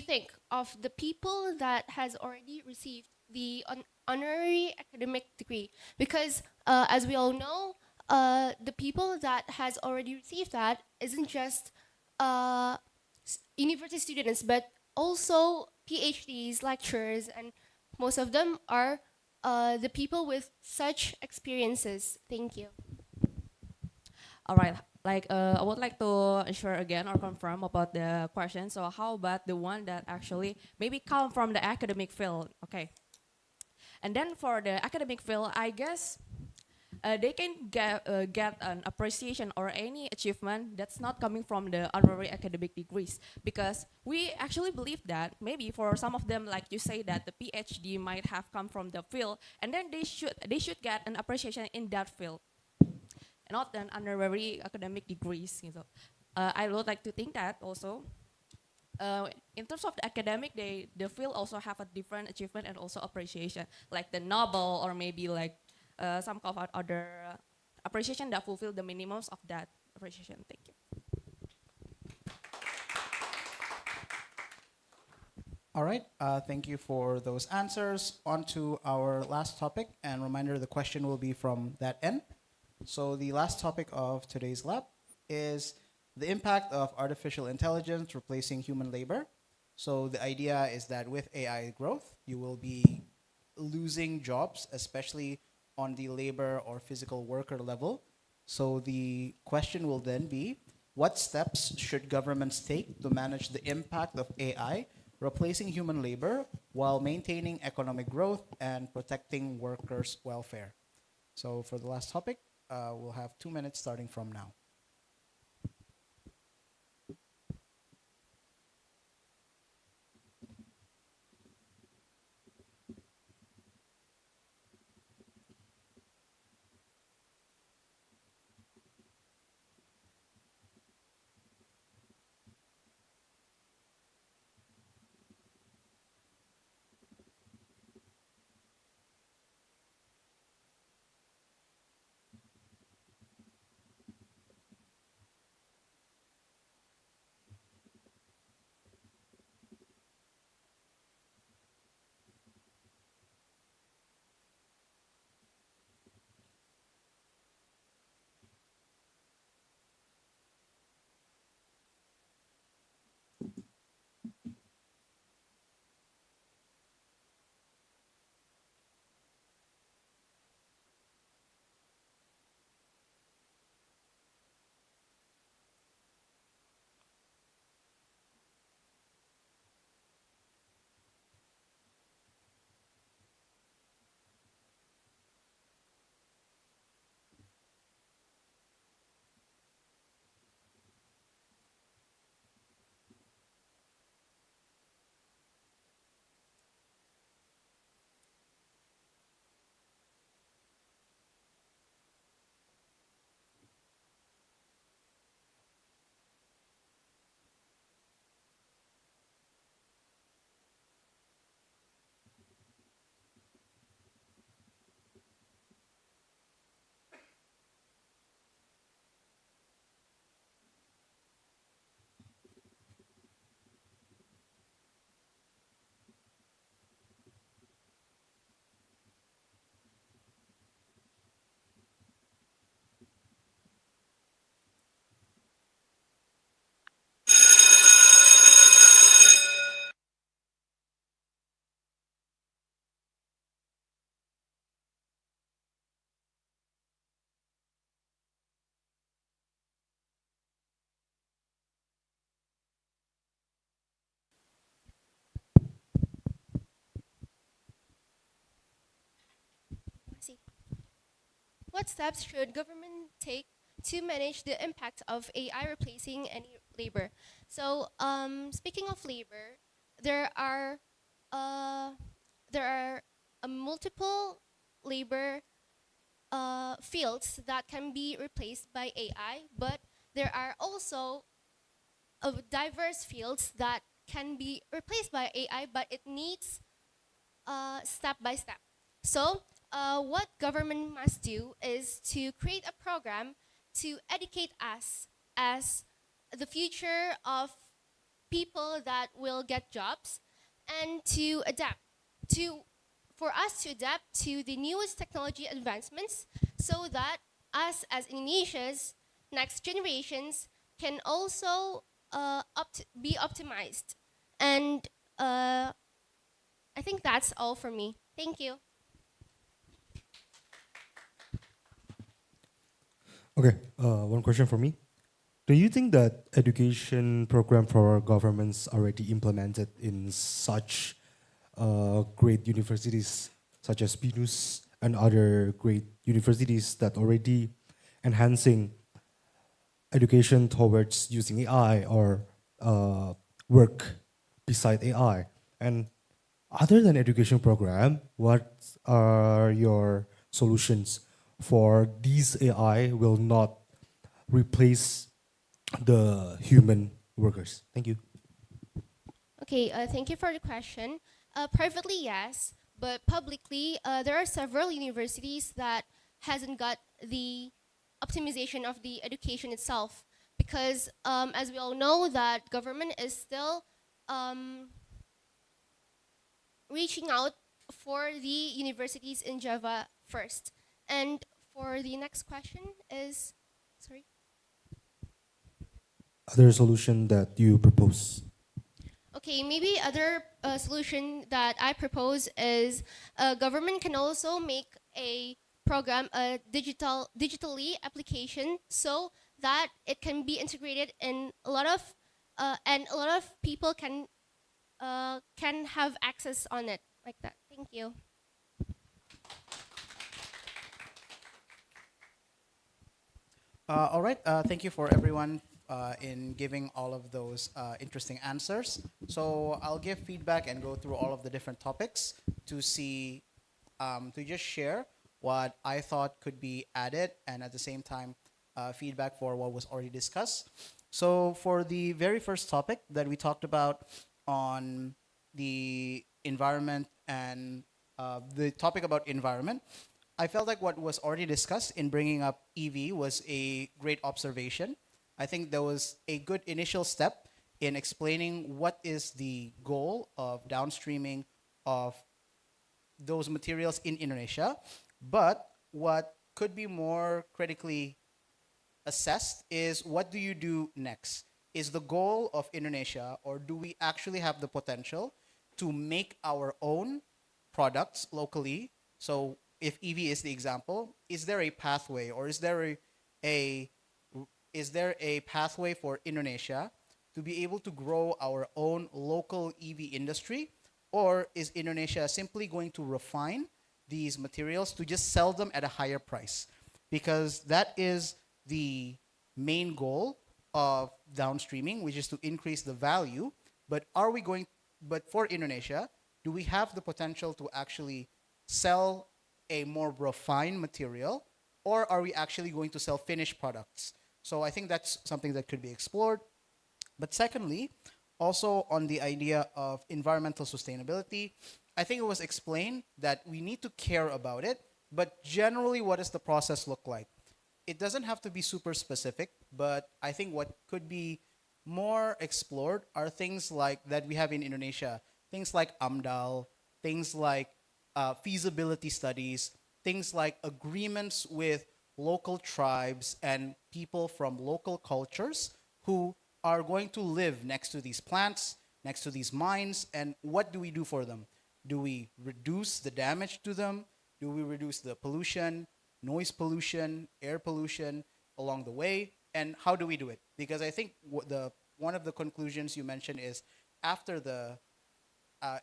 J: think of the people that has already received the honorary academic degree? Because as we all know, the people that has already received that isn't just university students, but also PhDs, lecturers, and most of them are the people with such experiences. Thank you.
I: All right. Like, I would like to assure again or confirm about the question. So how about the one that actually maybe come from the academic field? Okay. And then for the academic field, I guess they can get an appreciation or any achievement that's not coming from the honorary academic degrees, because we actually believe that maybe for some of them, like you say, that the PhD might have come from the field, and then they should get an appreciation in that field, not an honorary academic degrees. You know, I would like to think that also. In terms of the academic, the field also have a different achievement and also appreciation, like the Nobel or maybe like some of other appreciation that fulfill the minimums of that appreciation. Thank you.
A: All right, thank you for those answers. On to our last topic, and reminder, the question will be from that end. So the last topic of today's lab is the impact of artificial intelligence replacing human labor. So the idea is that with AI growth, you will be losing jobs, especially on the labor or physical worker level. So the question will then be, what steps should governments take to manage the impact of AI replacing human labor while maintaining economic growth and protecting workers' welfare? So for the last topic, we'll have 2 minutes starting from now.
J: what steps should government take to manage the impact of AI replacing any labor? So, speaking of labor, there are uh, there are multiple labor fields that can be replaced by AI, but there are also diverse fields that can be replaced by AI, but it needs step by step. So, what government must do is to create a program to educate us as the future of people that will get jobs, and to adapt to for us to adapt to the newest technology advancements, so that us as Indonesia's next generations can also be optimized. And I think that's all for me. Thank you.
B: Okay, one question for me. Do you think that education program for governments already implemented in such great universities such as BINUS and other great universities that already enhancing education towards using AI or work beside AI? And other than education program, what are your solutions for these AI will not replace the human workers? Thank you.
J: Okay, thank you for the question. Privately, yes, but publicly, there are several universities that hasn't got the optimization of the education itself, because as we all know that government is still reaching out for the universities in Java first. And for the next question is, sorry?
B: Other solution that you propose?
J: Okay, maybe other solution that I propose is government can also make a program, a digitally application, so that it can be integrated in a lot of and a lot of people can have access on it like that. Thank you.
A: All right. Thank you for everyone in giving all of those interesting answers. So I'll give feedback and go through all of the different topics to see, to just share what I thought could be added, and at the same time, feedback for what was already discussed. So for the very first topic that we talked about on the environment and the topic about environment, I felt like what was already discussed in bringing up EV was a great observation. I think there was a good initial step in explaining what is the goal of downstreaming of those materials in Indonesia. But what could be more critically assessed is, what do you do next? Is the goal of Indonesia, or do we actually have the potential to make our own products locally? So if EV is the example, is there a pathway, or a is there a pathway for Indonesia to be able to grow our own local EV industry? Or is Indonesia simply going to refine these materials to just sell them at a higher price? Because that is the main goal of downstreaming, which is to increase the value. But for Indonesia, do we have the potential to actually sell a more refined material, or are we actually going to sell finished products? So I think that's something that could be explored. But secondly, also on the idea of environmental sustainability, I think it was explained that we need to care about it, but generally, what does the process look like? It doesn't have to be super specific, but I think what could be more explored are things like that we have in Indonesia, things like AMDAL, things like feasibility studies, things like agreements with local tribes and people from local cultures who are going to live next to these plants, next to these mines, and what do we do for them? Do we reduce the damage to them? Do we reduce the pollution, noise pollution, air pollution along the way? And how do we do it? Because I think one of the conclusions you mentioned is, after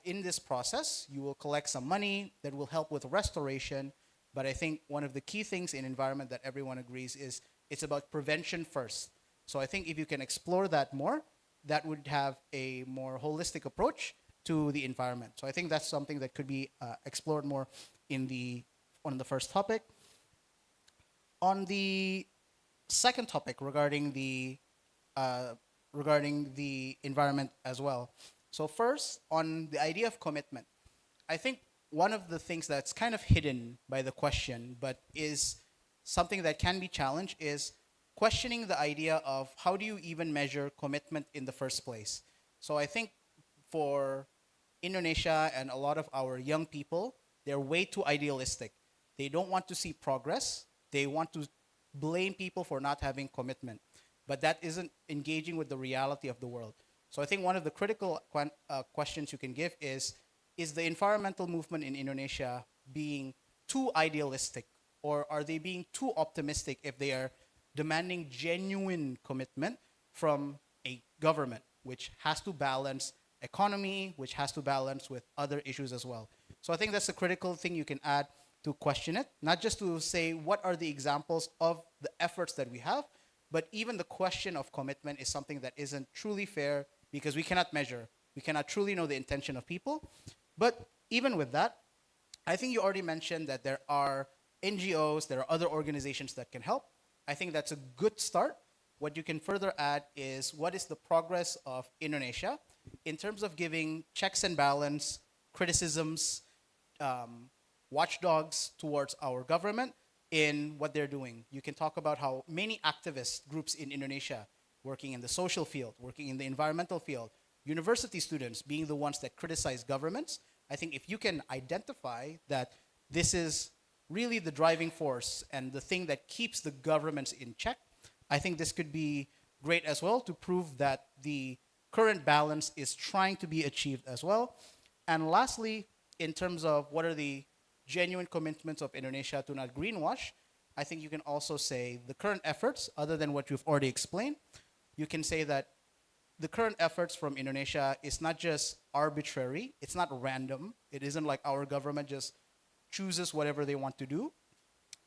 A: in this process, you will collect some money that will help with restoration, But I think one of the key things in environment that everyone agrees is it's about prevention first. So I think if you can explore that more, that would have a more holistic approach to the environment. So I think that's something that could be explored more on the first topic. On the second topic regarding the environment as well. So first, on the idea of commitment, I think one of the things that's kind of hidden by the question, but is something that can be challenged, is questioning the idea of how do you even measure commitment in the first place. So I think for Indonesia and a lot of our young people, they're way too idealistic. They don't want to see progress. They want to blame people for not having commitment. But that isn't engaging with the reality of the world. So I think one of the critical questions you can give is the environmental movement in Indonesia being too idealistic, or are they being too optimistic if they are demanding genuine commitment from a government, which has to balance economy, which has to balance with other issues as well. So I think that's a critical thing you can add to question it, not just to say what are the examples of the efforts that we have, but even the question of commitment is something that isn't truly fair because we cannot measure. We cannot truly know the intention of people. But even with that, I think you already mentioned that there are NGOs, there are other organizations that can help. I think that's a good start. What you can further add is what is the progress of Indonesia in terms of giving checks and balance, criticisms, watchdogs towards our government in what they're doing. You can talk about how many activist groups in Indonesia working in the social field, working in the environmental field, university students being the ones that criticize governments. I think if you can identify that this is really the driving force and the thing that keeps the governments in check, I think this could be great as well to prove that the current balance is trying to be achieved as well. And lastly, in terms of what are the genuine commitments of Indonesia to not greenwash, I think you can also say the current efforts, other than what you've already explained, you can say that the current efforts from Indonesia is not just arbitrary, it's not random, it isn't like our government just chooses whatever they want to do,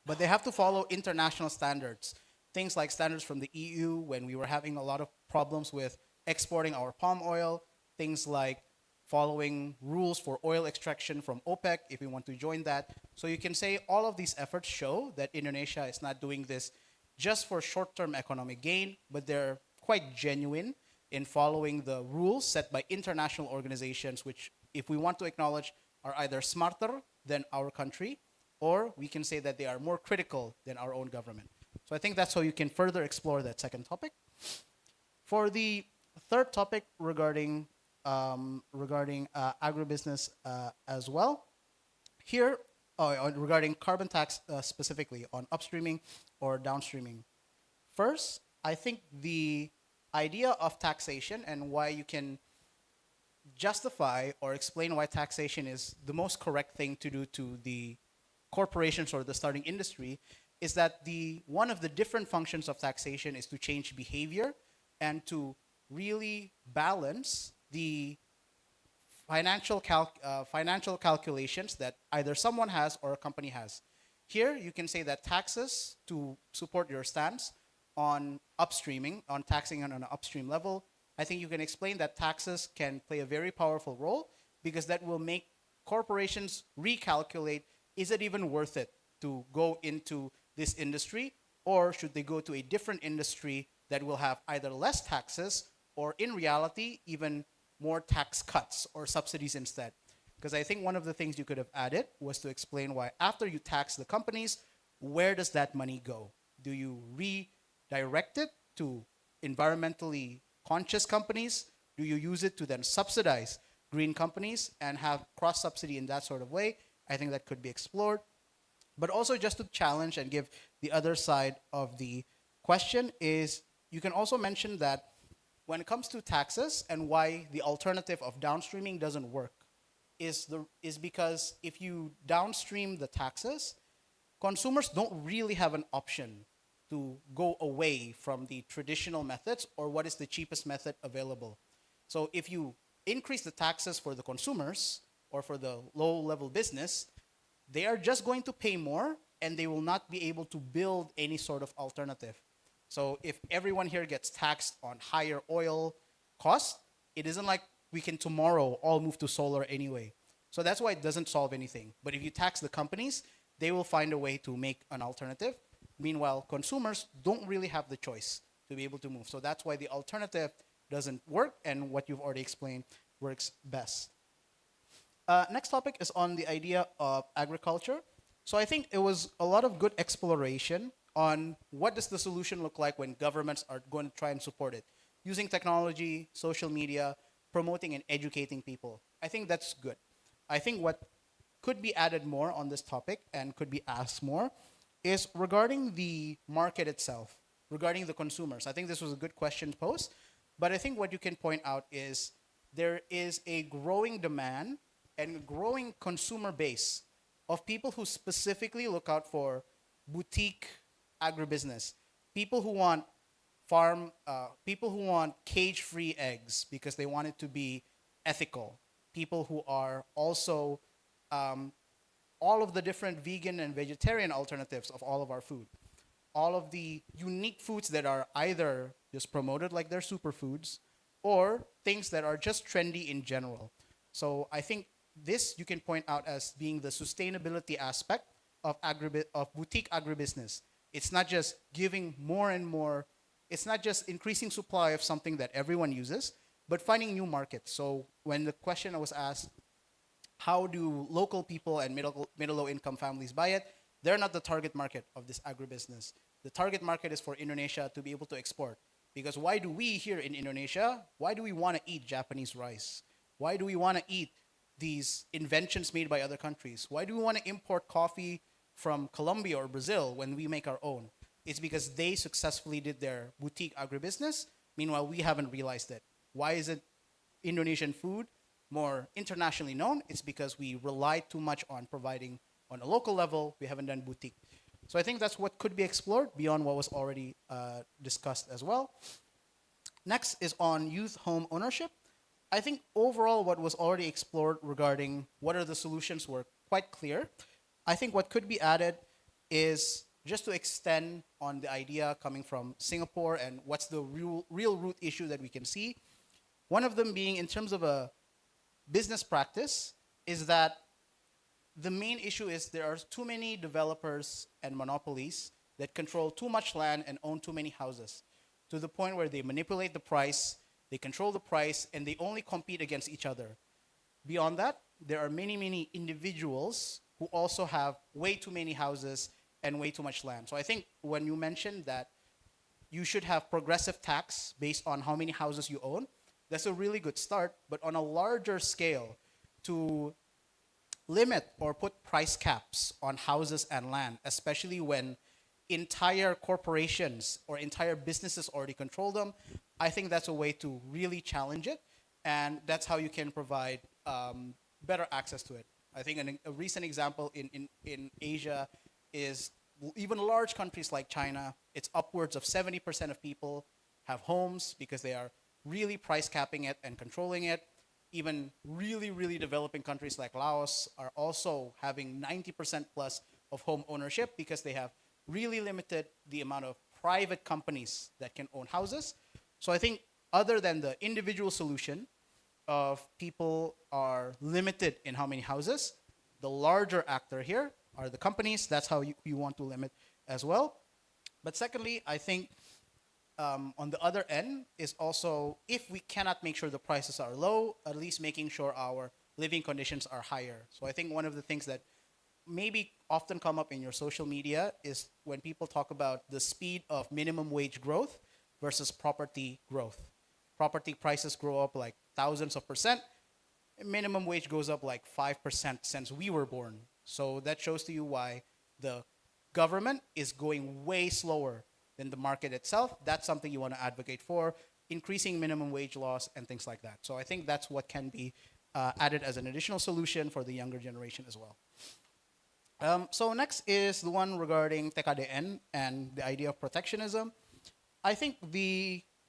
A: but they have to follow international standards. Things like standards from the EU when we were having a lot of problems with exporting our palm oil, things like following rules for oil extraction from OPEC if we want to join that. So you can say all of these efforts show that Indonesia is not doing this just for short-term economic gain, but they're quite genuine in following the rules set by international organizations, which if we want to acknowledge are either smarter than our country, or we can say that they are more critical than our own government. So I think that's how you can further explore that second topic. For the third topic regarding agribusiness as well, here regarding carbon tax specifically on upstreaming or downstreaming. First, I think the idea of taxation and why you can justify or explain why taxation is the most correct thing to do to the corporations or the starting industry is that one of the different functions of taxation is to change behavior and to really balance the financial calculations that either someone has or a company has. Here, you can say that taxes to support your stance on upstreaming, on taxing on an upstream level. I think you can explain that taxes can play a very powerful role because that will make corporations recalculate, is it even worth it to go into this industry, or should they go to a different industry that will have either less taxes or in reality even more tax cuts or subsidies instead. Because I think one of the things you could have added was to explain why after you tax the companies, where does that money go? Do you redirect it to environmentally conscious companies? Do you use it to then subsidize green companies and have cross-subsidy in that sort of way? I think that could be explored. But also just to challenge and give the other side of the question is you can also mention that when it comes to taxes and why the alternative of downstreaming doesn't work is because if you downstream the taxes, consumers don't really have an option to go away from the traditional methods or what is the cheapest method available. So if you increase the taxes for the consumers or for the low-level business, they are just going to pay more and they will not be able to build any sort of alternative. So if everyone here gets taxed on higher oil costs, it isn't like we can tomorrow all move to solar anyway. So that's why it doesn't solve anything. But if you tax the companies, they will find a way to make an alternative. Meanwhile, consumers don't really have the choice to be able to move. So that's why the alternative doesn't work, and what you've already explained works best. Next topic is on the idea of agriculture. So I think it was a lot of good exploration on what does the solution look like when governments are going to try and support it, using technology, social media, promoting and educating people. I think that's good. I think what could be added more on this topic and could be asked more is regarding the market itself, regarding the consumers. I think this was a good question posed, but I think what you can point out is there is a growing demand and a growing consumer base of people who specifically look out for boutique agribusiness, people who want people who want cage-free eggs because they want it to be ethical, people who are also all of the different vegan and vegetarian alternatives of all of our food, all of the unique foods that are either just promoted like they're superfoods or things that are just trendy in general. So I think this you can point out as being the sustainability aspect of boutique agribusiness. It's not just giving more and more, it's not just increasing supply of something that everyone uses, but finding new markets. So when the question was asked, how do local people and middle-low income families buy it? They're not the target market of this agribusiness. The target market is for Indonesia to be able to export. Because why do we here in Indonesia, why do we want to eat Japanese rice? Why do we want to eat these inventions made by other countries? Why do we want to import coffee from Colombia or Brazil when we make our own? It's because they successfully did their boutique agribusiness. Meanwhile, we haven't realized it. Why is it Indonesian food more internationally known? It's because we rely too much on providing on a local level. We haven't done boutique. So I think that's what could be explored beyond what was already discussed as well. Next is on youth home ownership. I think overall what was already explored regarding what are the solutions were quite clear. I think what could be added is just to extend on the idea coming from Singapore and what's the real root issue that we can see. One of them being in terms of a business practice is that the main issue is there are too many developers and monopolies that control too much land and own too many houses to the point where they manipulate the price, they control the price, and they only compete against each other. Beyond that, there are many individuals who also have way too many houses and way too much land. So I think when you mentioned that you should have progressive tax based on how many houses you own, that's a really good start. But on a larger scale, to limit or put price caps on houses and land, especially when entire corporations or entire businesses already control them, I think that's a way to really challenge it. And that's how you can provide better access to it. I think a recent example in Asia is even large countries like China. It's upwards of 70% of people have homes because they are really price capping it and controlling it. Even really developing countries like Laos are also having 90% plus of home ownership because they have really limited the amount of private companies that can own houses. So I think other than the individual solution of people are limited in how many houses, the larger actor here are the companies. That's how you want to limit as well. But secondly, I think on the other end is also, if we cannot make sure the prices are low, at least making sure our living conditions are higher. So I think one of the things that maybe often come up in your social media is when people talk about the speed of minimum wage growth versus property growth. Property prices grow up like thousands of percent. Minimum wage goes up like 5% since we were born. So that shows to you why the government is going way slower than the market itself. That's something you want to advocate for, increasing minimum wage laws and things like that. So I think that's what can be added as an additional solution for the younger generation as well. So next is the one regarding TKDN and the idea of protectionism. I think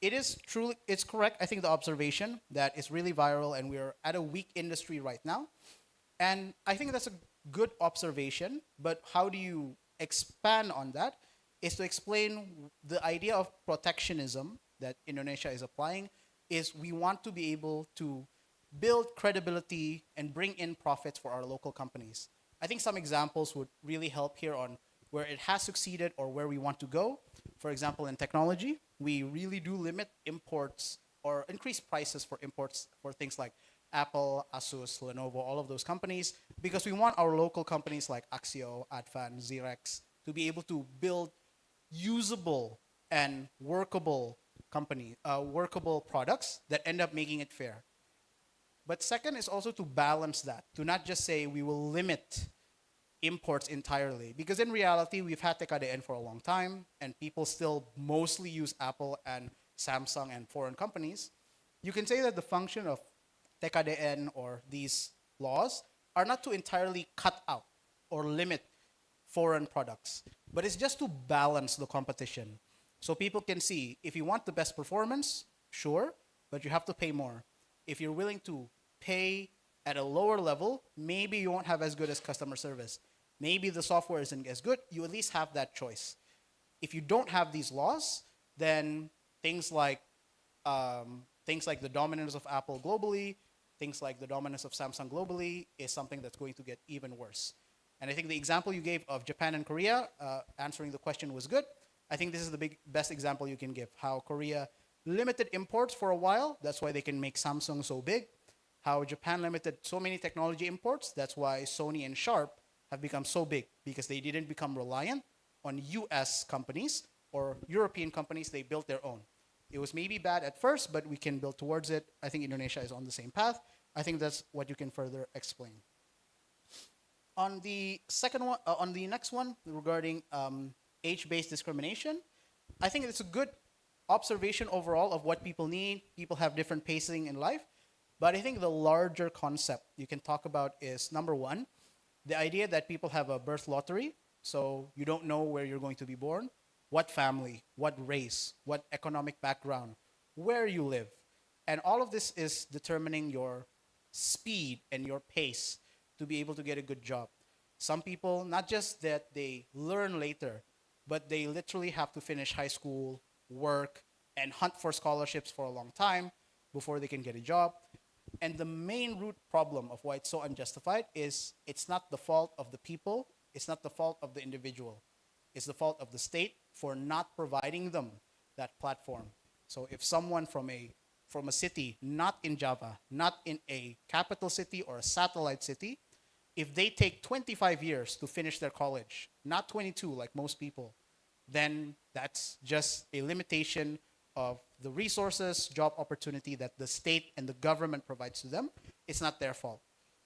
A: it's correct, I think, the observation that it's really viral and we're at a weak industry right now. And I think that's a good observation, but how do you expand on that is to explain the idea of protectionism that Indonesia is applying is we want to be able to build credibility and bring in profits for our local companies. I think some examples would really help here on where it has succeeded or where we want to go. For example, in technology, we really do limit imports or increase prices for imports for things like Apple, Asus, Lenovo, all of those companies, because we want our local companies like Axio, Advan, Xerox to be able to build usable and workable products that end up making it fair. But second is also to balance that, to not just say we will limit imports entirely, because in reality, we've had TKDN for a long time, and people still mostly use Apple and Samsung and foreign companies. You can say that the function of TKDN or these laws are not to entirely cut out or limit foreign products, but it's just to balance the competition. So people can see if you want the best performance, sure, but you have to pay more. If you're willing to pay at a lower level, maybe you won't have as good as customer service. Maybe the software isn't as good, you at least have that choice. If you don't have these laws, then things like the dominance of Apple globally, things like the dominance of Samsung globally is something that's going to get even worse. And I think the example you gave of Japan and Korea, answering the question was good. I think this is the best example you can give, how Korea limited imports for a while, that's why they can make Samsung so big. How Japan limited so many technology imports, that's why Sony and Sharp have become so big, because they didn't become reliant on US companies or European companies, they built their own. It was maybe bad at first, but we can build towards it. I think Indonesia is on the same path. I think that's what you can further explain. On the next one regarding age-based discrimination, I think it's a good observation overall of what people need. People have different pacing in life, but I think the larger concept you can talk about is number one, the idea that people have a birth lottery, so you don't know where you're going to be born, what family, what race, what economic background, where you live. And all of this is determining your speed and your pace to be able to get a good job. Some people, not just that they learn later, but they literally have to finish high school, work, and hunt for scholarships for a long time before they can get a job. And the main root problem of why it's so unjustified is it's not the fault of the people, it's not the fault of the individual. It's the fault of the state for not providing them that platform. So if someone from a city not in Java, not in a capital city or a satellite city, if they take 25 years to finish their college, not 22 like most people, then that's just a limitation of the resources, job opportunity that the state and the government provides to them. It's not their fault.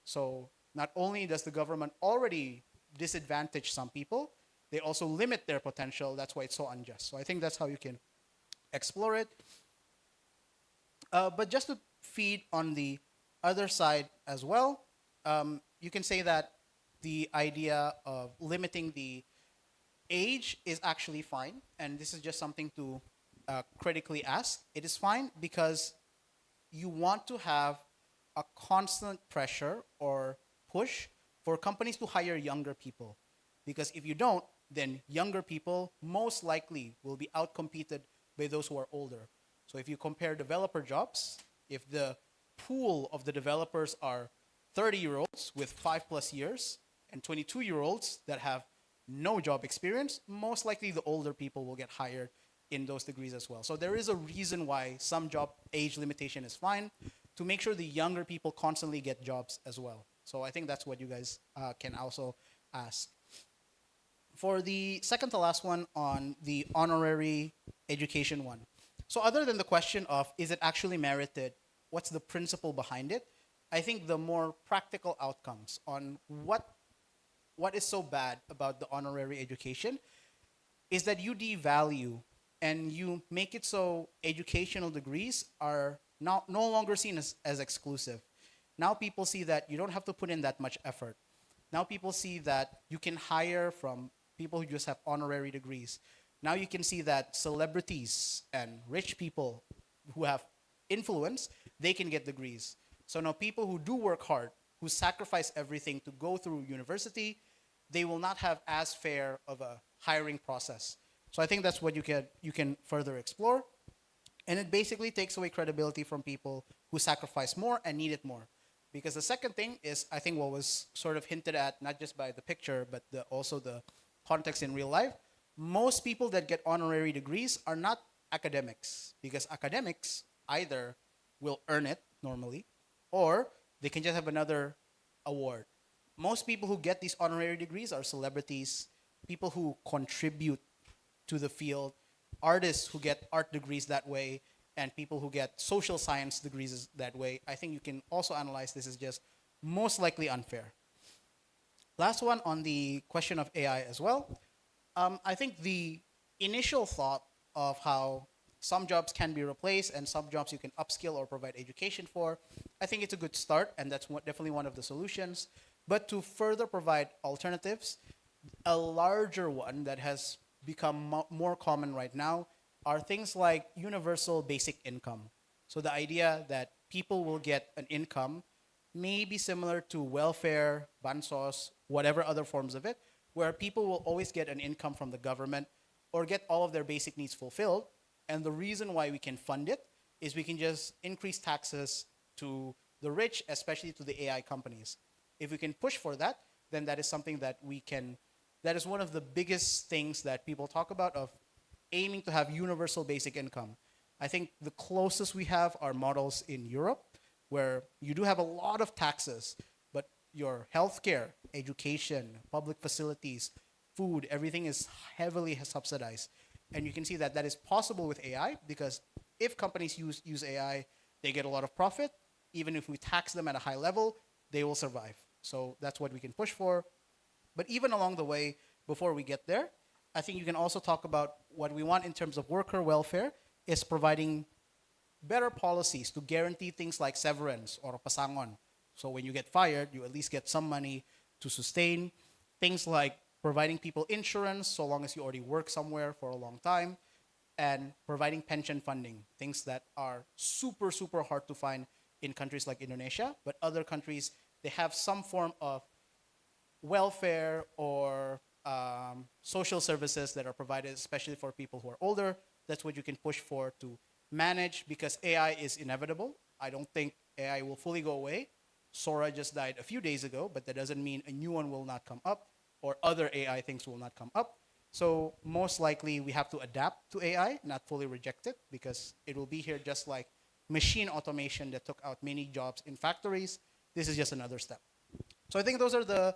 A: So not only does the government already disadvantage some people, they also limit their potential. That's why it's so unjust. So I think that's how you can explore it. But just to feed on the other side as well, you can say that the idea of limiting the age is actually fine. And this is just something to critically ask. It is fine because you want to have a constant pressure or push for companies to hire younger people. Because if you don't, then younger people most likely will be outcompeted by those who are older. So if you compare developer jobs, if the pool of the developers are 30-year-olds with 5+ years and 22-year-olds that have no job experience, most likely the older people will get hired in those degrees as well. So there is a reason why some job age limitation is fine, to make sure the younger people constantly get jobs as well. So I think that's what you guys can also ask. For the second to last one on the honorary education one. So other than the question of is it actually merited, what's the principle behind it? I think the more practical outcomes on what is so bad about the honorary education is that you devalue and you make it so educational degrees are now no longer seen as exclusive. Now people see that you don't have to put in that much effort. Now people see that you can hire from people who just have honorary degrees. Now you can see that celebrities and rich people who have influence, they can get degrees. So now people who do work hard, who sacrifice everything to go through university, they will not have as fair of a hiring process. So I think that's what you can further explore. And it basically takes away credibility from people who sacrifice more and need it more. Because the second thing is, I think what was sort of hinted at, not just by the picture, but also the context in real life, most people that get honorary degrees are not academics. Because academics either will earn it normally, or they can just have another award. Most people who get these honorary degrees are celebrities, people who contribute to the field, artists who get art degrees that way, and people who get social science degrees that way. I think you can also analyze this as just most likely unfair. Last one on the question of AI as well. I think the initial thought of how some jobs can be replaced and some jobs you can upskill or provide education for, I think it's a good start, and that's definitely one of the solutions. But to further provide alternatives, a larger one that has become more common right now are things like universal basic income. So the idea that people will get an income may be similar to welfare, bansos, whatever other forms of it, where people will always get an income from the government or get all of their basic needs fulfilled. And the reason why we can fund it is we can just increase taxes to the rich, especially to the AI companies. If we can push for that, then that is something that we can, that is one of the biggest things that people talk about, of aiming to have universal basic income. I think the closest we have are models in Europe, where you do have a lot of taxes, but your healthcare, education, public facilities, food, everything is heavily subsidized. And you can see that that is possible with AI, because if companies use AI, they get a lot of profit. Even if we tax them at a high level, they will survive. So that's what we can push for. But even along the way, before we get there, I think you can also talk about what we want in terms of worker welfare is providing better policies to guarantee things like severance or pasangon. So when you get fired, you at least get some money to sustain. Things like providing people insurance so long as you already work somewhere for a long time, and providing pension funding, things that are super, super hard to find in countries like Indonesia, but other countries, they have some form of welfare or social services that are provided, especially for people who are older. That's what you can push for to manage, because AI is inevitable. I don't think AI will fully go away. Sora just died a few days ago, but that doesn't mean a new one will not come up or other AI things will not come up. So most likely we have to adapt to AI, not fully reject it, because it will be here just like machine automation that took out many jobs in factories. This is just another step. So I think those are the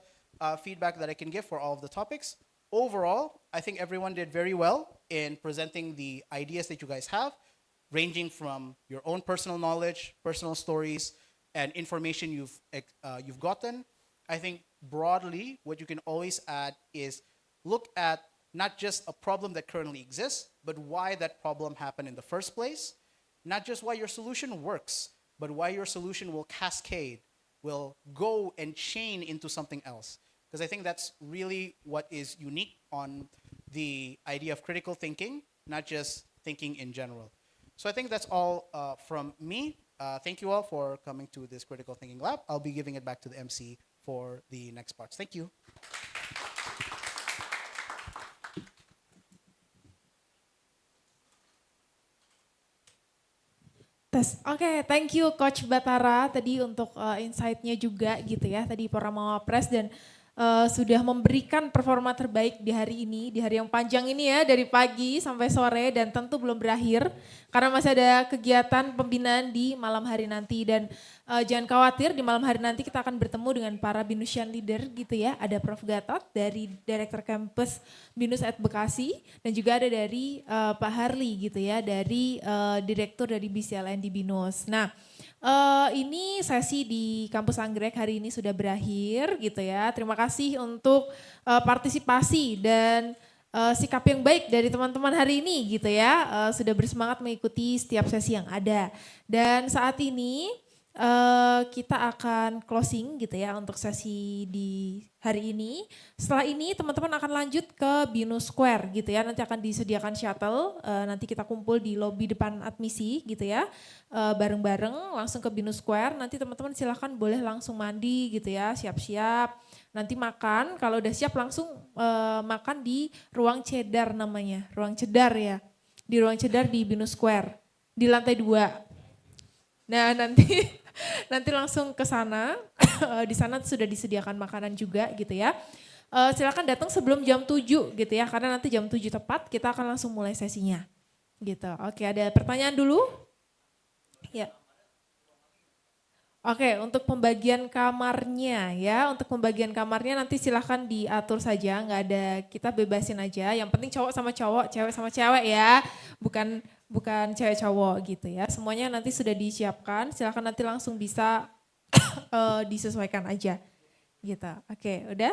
A: feedback that I can give for all of the topics. Overall, I think everyone did very well in presenting the ideas that you guys have, ranging from your own personal knowledge, personal stories, and information you've gotten. I think broadly, what you can always add is look at not just a problem that currently exists, but why that problem happened in the first place. Not just why your solution works, but why your solution will cascade, will go and chain into something else. Because I think that's really what is unique on the idea of critical thinking, not just thinking in general. So I think that's all from me. Thank you all for coming to this Critical Thinking Lab. I'll be giving it back to the MC for the next parts. Thank you.
K: Oke, thank you Coach Batara tadi untuk insight-nya juga gitu ya. Tadi Pilmapres dan sudah memberikan performa terbaik di hari ini, di hari yang panjang ini ya, dari pagi sampai sore, dan tentu belum berakhir karena masih ada kegiatan pembinaan di malam hari nanti. Dan jangan khawatir, di malam hari nanti kita akan bertemu dengan para BINUSian leader gitu ya. Ada Prof. Gatot dari Director Kampus BINUS at Bekasi, dan juga ada dari Pak Harli gitu ya, dari Direktur dari BCLN di BINUS. Nah, ini sesi di Kampus Anggrek hari ini sudah berakhir gitu ya. Terima kasih untuk partisipasi dan sikap yang baik dari teman-teman hari ini gitu ya. Sudah bersemangat mengikuti setiap sesi yang ada. Dan saat ini kita akan closing gitu ya untuk sesi di hari ini. Setelah ini teman-teman akan lanjut ke BINUS Square gitu ya. Nanti akan disediakan shuttle, nanti kita kumpul di lobi depan admisi gitu ya. Bareng-bareng langsung ke BINUS Square. Nanti teman-teman silahkan boleh langsung mandi gitu ya, siap-siap. Nanti makan, kalau udah siap langsung makan di ruang cedar namanya. Ruang cedar ya. Di ruang cedar di BINUS Square. Di lantai 2. Nah nanti langsung ke sana, di sana sudah disediakan makanan juga gitu ya. Silakan datang sebelum jam 7 gitu ya, karena nanti jam 7 tepat kita akan langsung mulai sesinya. Gitu. Oke, ada pertanyaan dulu? Ya. Oke, untuk pembagian kamarnya ya, untuk pembagian kamarnya nanti silahkan diatur saja, nggak ada, kita bebasin aja. Yang penting cowok sama cowok, cewek sama cewek ya, bukan cewek cowok gitu ya. Semuanya nanti sudah disiapkan, silahkan nanti langsung bisa disesuaikan aja gitu. Oke, udah.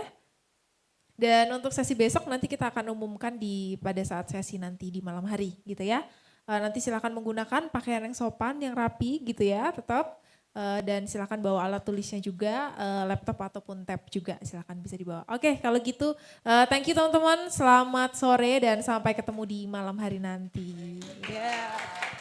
K: Dan untuk sesi besok nanti kita akan umumkan pada saat sesi nanti di malam hari gitu ya. Nanti silahkan menggunakan pakaian yang sopan, yang rapi gitu ya tetap. Dan silakan bawa alat tulisnya juga, laptop ataupun tab juga silakan bisa dibawa. Oke, kalau gitu thank you teman-teman, selamat sore dan sampai ketemu di malam hari nanti. Yeah.